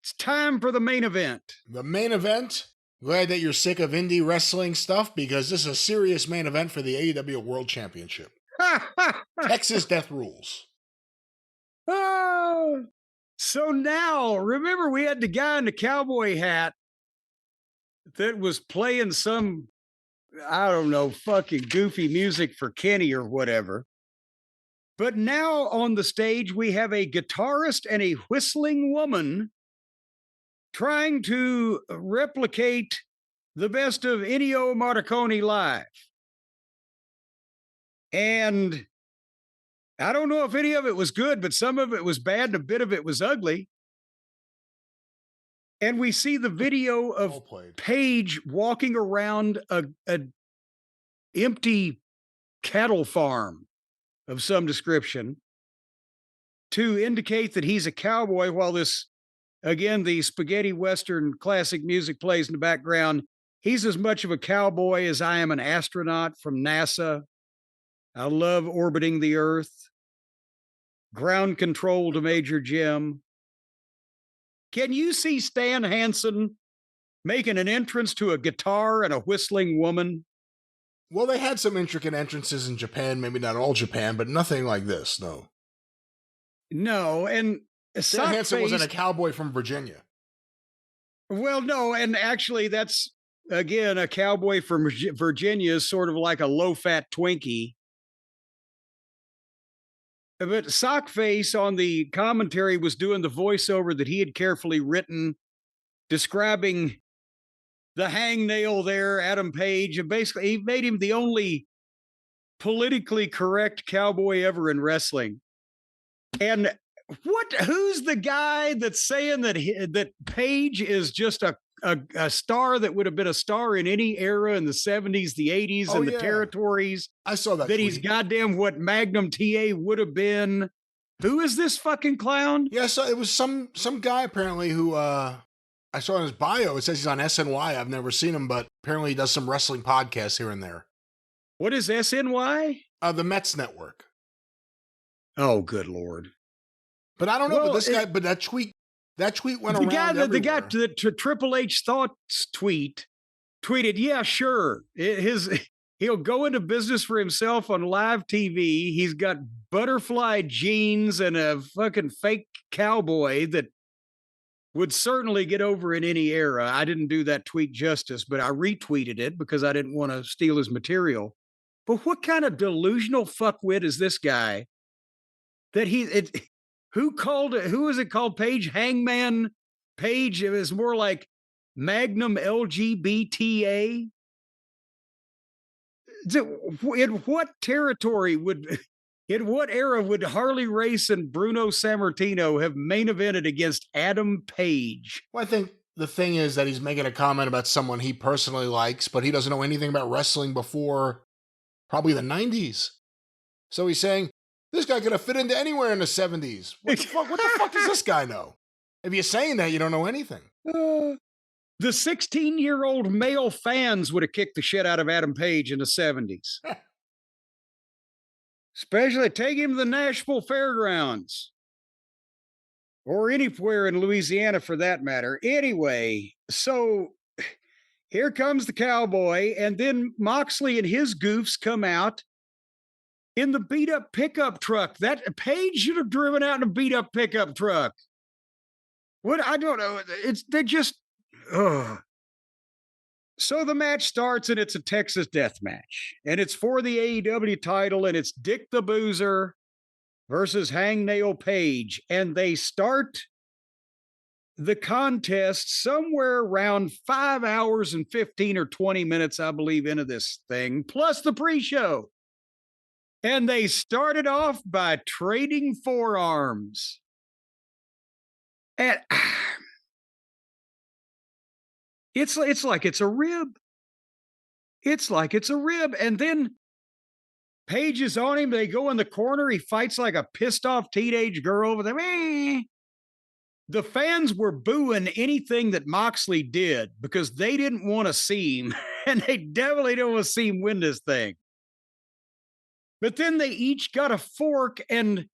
It's time for the main event. The main event? Glad that you're sick of indie wrestling stuff, because this is a serious main event for the AEW World Championship. Texas Death Rules. Oh, so now, remember we had the guy in the cowboy hat that was playing some, I don't know, fucking goofy music for Kenny or whatever. But now on the stage, we have a guitarist and a whistling woman trying to replicate the best of Ennio Morricone live. And I don't know if any of it was good, but some of it was bad and a bit of it was ugly. And we see the video of Paige walking around a empty cattle farm of some description to indicate that he's a cowboy, while this, again, the spaghetti western classic music plays in the background. He's as much of a cowboy as I am an astronaut from NASA. I love orbiting the Earth. Ground control to Major Jim. Can you see Stan Hansen making an entrance to a guitar and a whistling woman? Well, they had some intricate entrances in Japan, maybe not all Japan, but nothing like this, no. No, and Stan Hansen wasn't a cowboy from Virginia. Well, no, and actually that's, again, a cowboy from Virginia is sort of like a low-fat Twinkie. But Sockface on the commentary was doing the voiceover that he had carefully written, describing the hangnail there, Adam Page, and basically he made him the only politically correct cowboy ever in wrestling. And who's the guy that's saying that Page is just a star that would have been a star in any era in the 70s, the 80s, and the territories? I saw that. That tweet. He's goddamn what Magnum TA would have been. Who is this fucking clown? Yeah, so it was some guy apparently who I saw in his bio. It says he's on SNY. I've never seen him, but apparently he does some wrestling podcasts here and there. What is SNY? The Mets Network. Oh, good Lord. But I don't know, but that tweet went around everywhere. The guy to Triple H Thoughts tweeted, yeah, sure. He'll go into business for himself on live TV. He's got butterfly jeans and a fucking fake cowboy that would certainly get over in any era. I didn't do that tweet justice, but I retweeted it because I didn't want to steal his material. But what kind of delusional fuckwit is this guy that who was it called Page? Hangman Page? It was more like Magnum LGBTA. In what era would Harley Race and Bruno Sammartino have main evented against Adam Page? Well, I think the thing is that he's making a comment about someone he personally likes, but he doesn't know anything about wrestling before probably the 90s. So he's saying, this guy could have fit into anywhere in the 70s. What the fuck does this guy know? If you're saying that, you don't know anything. The 16-year-old male fans would have kicked the shit out of Adam Page in the 70s. Especially take him to the Nashville Fairgrounds. Or anywhere in Louisiana for that matter. Anyway, so here comes the cowboy, and then Moxley and his goofs come out in the beat up pickup truck. That Page should have driven out in a beat up pickup truck. What? I don't know. They're just, ugh. So the match starts and it's a Texas death match. And it's for the AEW title and it's Dick the Boozer versus Hangnail Page. And they start the contest somewhere around 5 hours and 15 or 20 minutes, I believe, into this thing, plus the pre-show. And they started off by trading forearms. And it's like it's a rib. It's like it's a rib. And then Page is on him. They go in the corner. He fights like a pissed off teenage girl over there. The fans were booing anything that Moxley did because they didn't want to see him. And they definitely don't want to see him win this thing. But then they each got a fork. And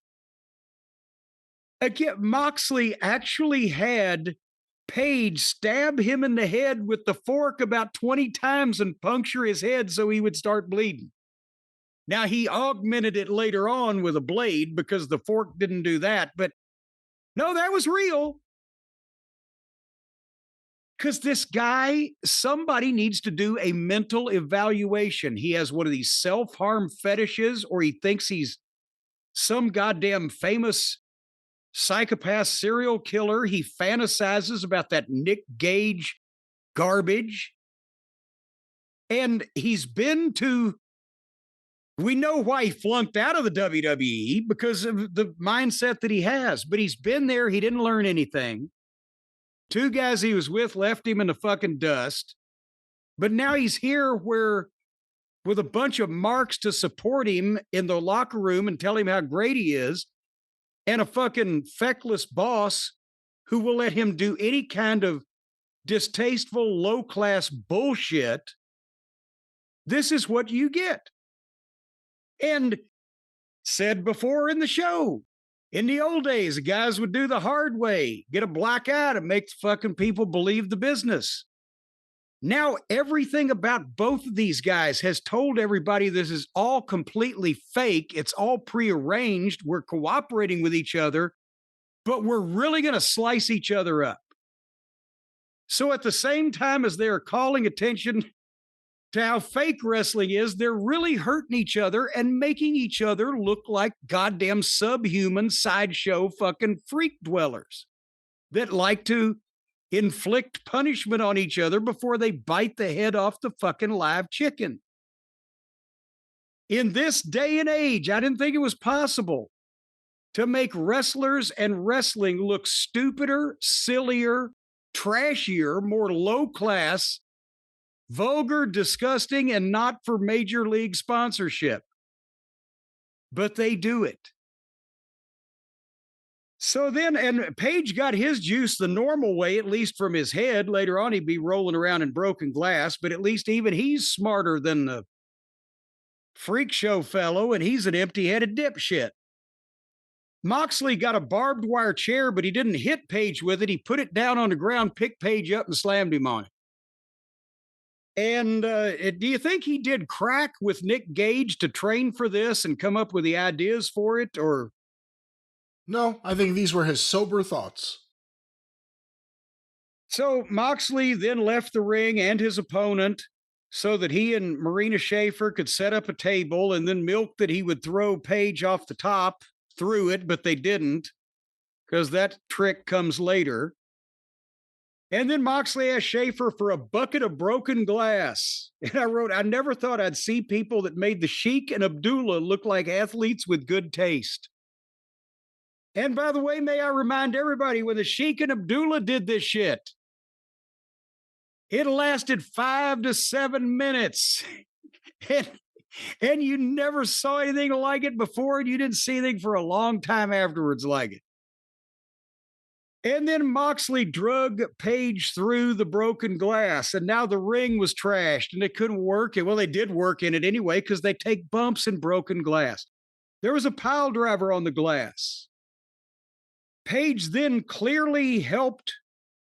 again, Moxley actually had Page stab him in the head with the fork about 20 times and puncture his head so he would start bleeding. Now, he augmented it later on with a blade because the fork didn't do that. But no, that was real. Because this guy, somebody needs to do a mental evaluation. He has one of these self-harm fetishes, or he thinks he's some goddamn famous psychopath serial killer. He fantasizes about that Nick Gage garbage. And he's been to, we know why he flunked out of the WWE because of the mindset that he has, but he's been there. He didn't learn anything. 2 guys he was with left him in the fucking dust. But now he's here with a bunch of marks to support him in the locker room and tell him how great he is. And a fucking feckless boss who will let him do any kind of distasteful, low-class bullshit. This is what you get. And said before in the show, in the old days, the guys would do the hard way, get a black eye to make fucking people believe the business. Now, everything about both of these guys has told everybody this is all completely fake. It's all prearranged. We're cooperating with each other, but we're really going to slice each other up. So at the same time as they're calling attention to how fake wrestling is, they're really hurting each other and making each other look like goddamn subhuman sideshow fucking freak dwellers that like to inflict punishment on each other before they bite the head off the fucking live chicken. In this day and age, I didn't think it was possible to make wrestlers and wrestling look stupider, sillier, trashier, more low class, vulgar, disgusting, and not for major league sponsorship. But they do it. So then, and Page got his juice the normal way, at least from his head. Later on, he'd be rolling around in broken glass, but at least even he's smarter than the freak show fellow, and he's an empty-headed dipshit. Moxley got a barbed wire chair, but he didn't hit Page with it. He put it down on the ground, picked Page up, and slammed him on it. And do you think he did crack with Nick Gage to train for this and come up with the ideas for it, or? No, I think these were his sober thoughts. So Moxley then left the ring and his opponent so that he and Marina Shafir could set up a table and then milk that he would throw Page off the top through it, but they didn't because that trick comes later. And then Moxley asked Shafir for a bucket of broken glass. And I wrote, I never thought I'd see people that made the Sheik and Abdullah look like athletes with good taste. And by the way, may I remind everybody, when the Sheik and Abdullah did this shit, it lasted 5 to 7 minutes. And you never saw anything like it before, and you didn't see anything for a long time afterwards like it. And then Moxley drug Page through the broken glass, and now the ring was trashed, and they couldn't work it. Well, they did work in it anyway, because they take bumps in broken glass. There was a pile driver on the glass. Page then clearly helped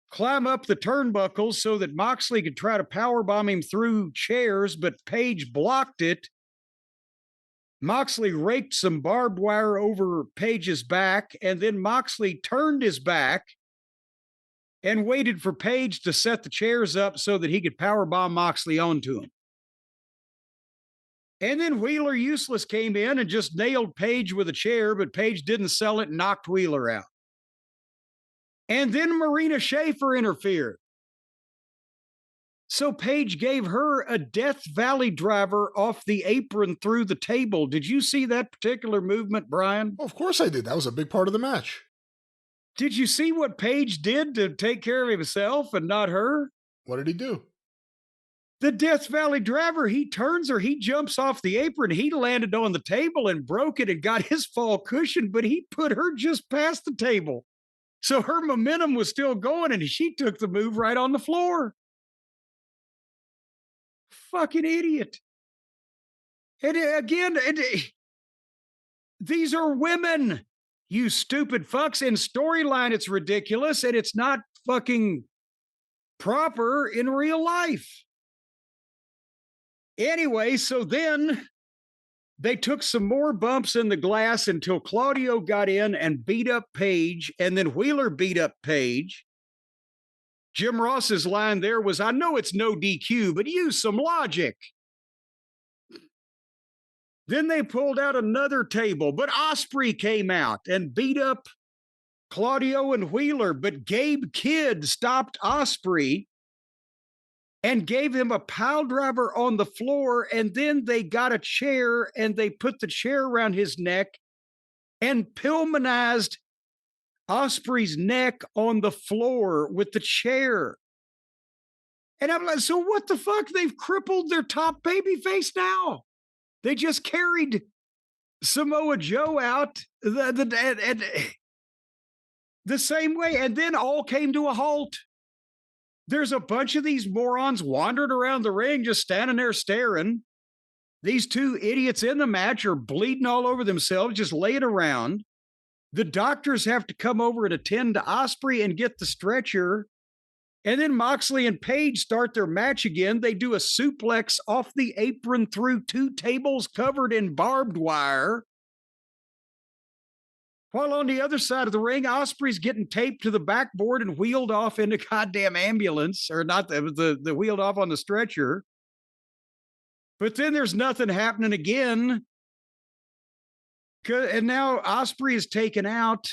climb up the turnbuckles so that Moxley could try to powerbomb him through chairs, but Page blocked it. Moxley raked some barbed wire over Page's back, and then Moxley turned his back and waited for Page to set the chairs up so that he could powerbomb Moxley onto him. And then Wheeler Useless came in and just nailed Page with a chair, but Page didn't sell it and knocked Wheeler out. And then Marina Shafir interfered. So Page gave her a Death Valley driver off the apron through the table. Did you see that particular movement, Brian? Well, of course I did. That was a big part of the match. Did you see what Page did to take care of himself and not her? What did he do? The Death Valley driver, he turns her, he jumps off the apron, he landed on the table and broke it and got his fall cushion, but he put her just past the table. So her momentum was still going and she took the move right on the floor. Fucking idiot. And again, these are women, you stupid fucks. In storyline, it's ridiculous and it's not fucking proper in real life. Anyway, so then they took some more bumps in the glass until Claudio got in and beat up Page, and then Wheeler beat up Page. Jim Ross's line there was, I know it's no DQ, but use some logic. Then they pulled out another table, but Osprey came out and beat up Claudio and Wheeler, but Gabe Kidd stopped Osprey and gave him a pile driver on the floor, and then they got a chair and they put the chair around his neck and Pillmanized Osprey's neck on the floor with the chair. And I'm like, so what the fuck? They've crippled their top babyface now. They just carried Samoa Joe out the same way, and then all came to a halt. There's a bunch of these morons wandering around the ring, just standing there staring. These two idiots in the match are bleeding all over themselves, just laying around. The doctors have to come over and attend to Osprey and get the stretcher. And then Moxley and Page start their match again. They do a suplex off the apron through two tables covered in barbed wire. While on the other side of the ring, Osprey's getting taped to the backboard and wheeled off in a goddamn ambulance, or not the wheeled off on the stretcher. But then there's nothing happening again. And now Osprey is taken out.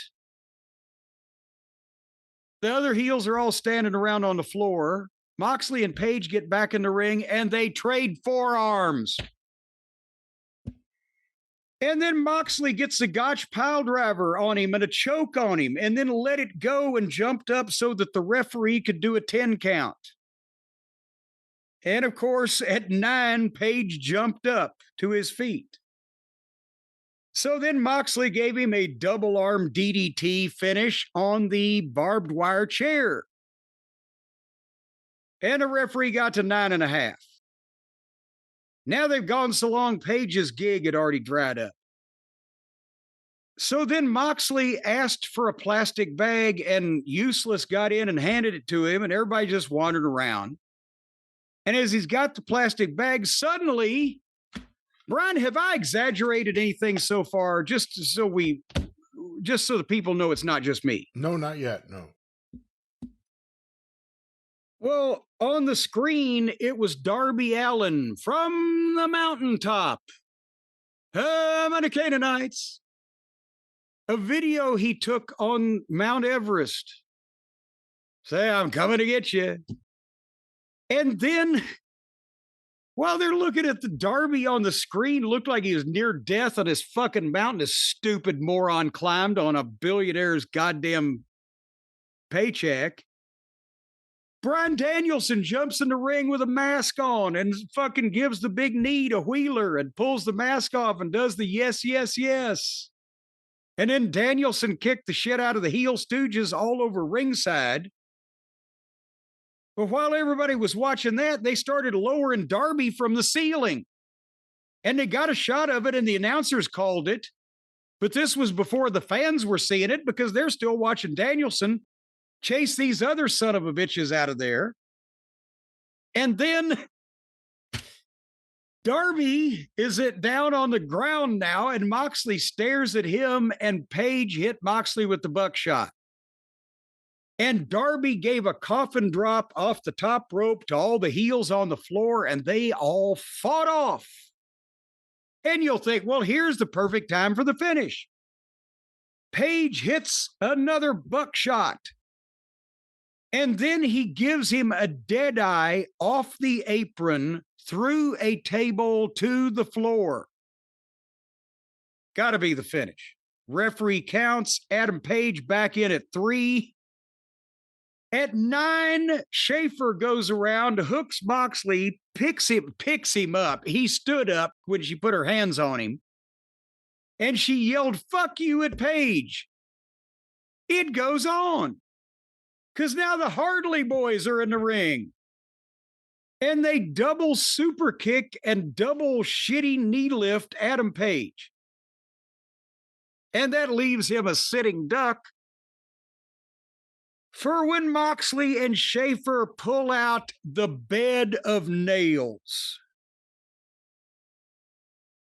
The other heels are all standing around on the floor. Moxley and Page get back in the ring and they trade forearms. And then Moxley gets a Gotch pile driver on him and a choke on him, and then let it go and jumped up so that the referee could do a 10 count. And of course, at 9, Page jumped up to his feet. So then Moxley gave him a double arm DDT finish on the barbed wire chair. And the referee got to 9.5. Now they've gone so long, Page's gig had already dried up. So then Moxley asked for a plastic bag and Useless got in and handed it to him, and everybody just wandered around. And as he's got the plastic bag, suddenly, Brian, have I exaggerated anything so far? Just so the people know it's not just me. No, not yet. No. Well, on the screen, it was Darby Allin from the mountaintop. I'm on the Canaanites. A video he took on Mount Everest. Say, I'm coming to get you. And then, while they're looking at the Darby on the screen, looked like he was near death on his fucking mountain. This stupid moron climbed on a billionaire's goddamn paycheck. Bryan Danielson jumps in the ring with a mask on and fucking gives the big knee to Wheeler and pulls the mask off and does the yes, yes, yes. And then Danielson kicked the shit out of the heel Stooges all over ringside. But while everybody was watching that, they started lowering Darby from the ceiling. And they got a shot of it and the announcers called it. But this was before the fans were seeing it because they're still watching Danielson chase these other son of a bitches out of there. And then Darby is down on the ground now, and Moxley stares at him, and Page hit Moxley with the buckshot. And Darby gave a coffin drop off the top rope to all the heels on the floor, and they all fought off. And you'll think, well, here's the perfect time for the finish. Page hits another buckshot. And then he gives him a dead eye off the apron through a table to the floor. Got to be the finish. Referee counts. Adam Page back in at 3. At 9, Schaefer goes around, hooks Moxley, picks him up. He stood up when she put her hands on him. And she yelled, "Fuck you" at Page. It goes on. Because now the Hardley boys are in the ring. And they double super kick and double shitty knee lift Adam Page. And that leaves him a sitting duck for when Moxley and Schaefer pull out the bed of nails.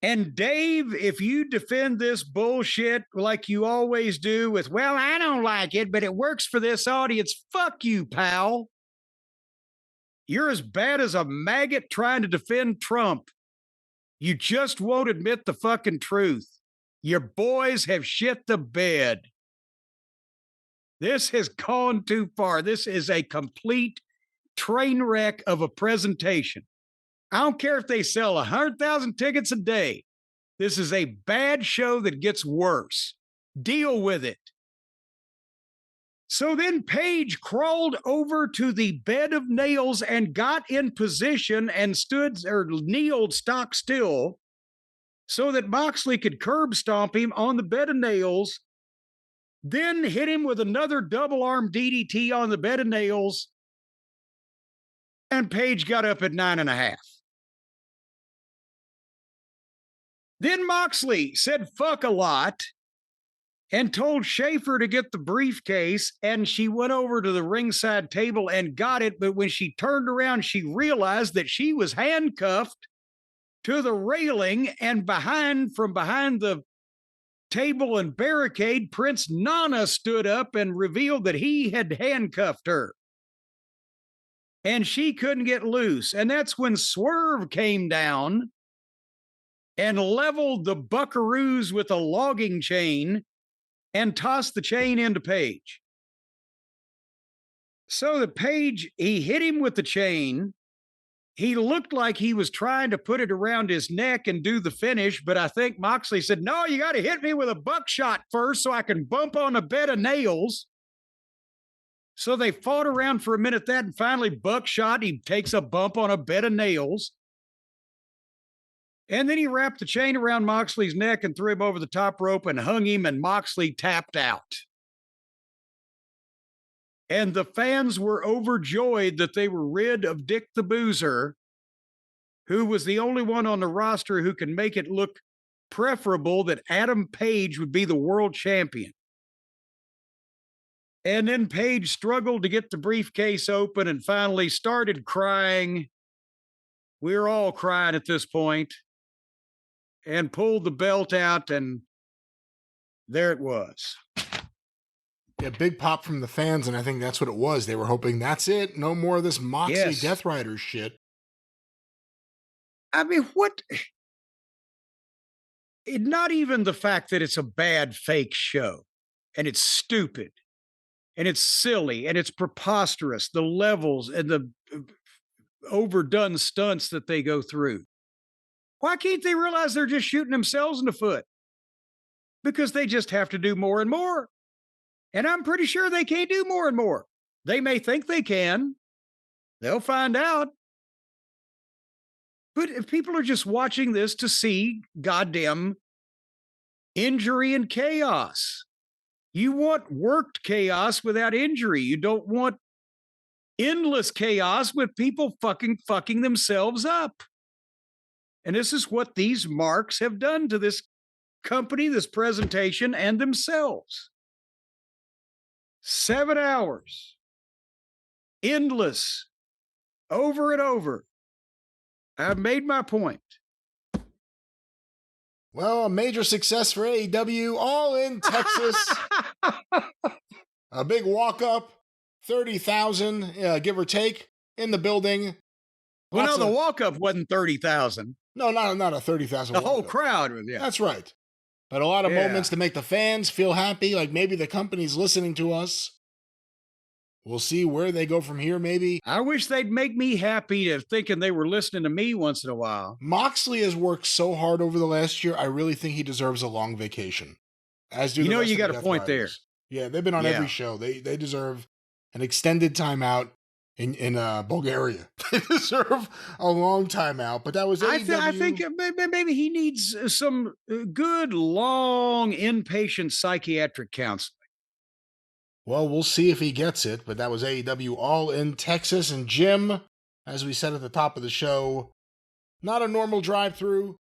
And Dave, if you defend this bullshit like you always do with, well, I don't like it, but it works for this audience, fuck you, pal. You're as bad as a maggot trying to defend Trump. You just won't admit the fucking truth. Your boys have shit the bed. This has gone too far. This is a complete train wreck of a presentation. I don't care if they sell 100,000 tickets a day. This is a bad show that gets worse. Deal with it. So then Page crawled over to the bed of nails and got in position and stood or kneeled stock still so that Moxley could curb stomp him on the bed of nails, then hit him with another double arm DDT on the bed of nails, and Page got up at 9.5. Then Moxley said fuck a lot and told Schaefer to get the briefcase, and she went over to the ringside table and got it, but when she turned around, she realized that she was handcuffed to the railing, and from behind the table and barricade, Prince Nana stood up and revealed that he had handcuffed her. And she couldn't get loose. And that's when Swerve came down and leveled the buckaroos with a logging chain and tossed the chain into Page. So the Page, he hit him with the chain. He looked like he was trying to put it around his neck and do the finish, but I think Moxley said, no, you got to hit me with a buckshot first so I can bump on a bed of nails. So they fought around for a minute that, and finally buckshot, he takes a bump on a bed of nails. And then he wrapped the chain around Moxley's neck and threw him over the top rope and hung him, and Moxley tapped out. And the fans were overjoyed that they were rid of Dick the Boozer, who was the only one on the roster who can make it look preferable that Adam Page would be the world champion. And then Page struggled to get the briefcase open and finally started crying. We were all crying at this point. And pulled the belt out, and there it was. Yeah, big pop from the fans, and I think that's what it was. They were hoping that's it. No more of this Moxley Death Rider shit. I mean, what? Not even the fact that it's a bad fake show, and it's stupid, and it's silly, and it's preposterous, the levels and the overdone stunts that they go through. Why can't they realize they're just shooting themselves in the foot? Because they just have to do more and more. And I'm pretty sure they can't do more and more. They may think they can. They'll find out. But if people are just watching this to see goddamn injury and chaos, you want worked chaos without injury. You don't want endless chaos with people fucking themselves up. And this is what these marks have done to this company, this presentation, and themselves. 7 hours. Endless. Over and over. I've made my point. Well, a major success for AEW, all in Texas. A big walk up, 30,000, give or take, in the building. Well, no, the walk up wasn't 30,000. No, not a 30,000. The whole crowd was, yeah. That's right. But a lot of moments to make the fans feel happy, like maybe the company's listening to us. We'll see where they go from here, maybe. I wish they'd make me happy to thinking they were listening to me once in a while. Moxley has worked so hard over the last year, I really think he deserves a long vacation. As do you got a point there. Yeah, they've been on every show. They deserve an extended timeout in Bulgaria. They deserve a long timeout, but that was AEW. I think maybe he needs some good, long, inpatient psychiatric counseling. Well, we'll see if he gets it, but that was AEW All in Texas. And Jim, as we said at the top of the show, not a normal drive-through.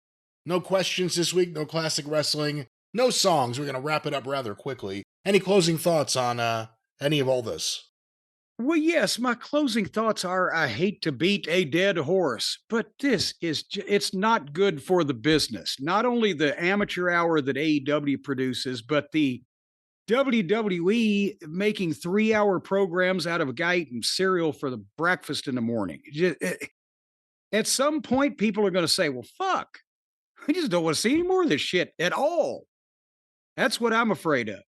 No questions this week, no classic wrestling, no songs. We're going to wrap it up rather quickly. Any closing thoughts on any of all this? Well, yes, my closing thoughts are I hate to beat a dead horse, but this is, it's not good for the business. Not only the amateur hour that AEW produces, but the WWE making 3-hour programs out of a guy eating cereal for the breakfast in the morning. At some point, people are going to say, well, fuck, I just don't want to see any more of this shit at all. That's what I'm afraid of.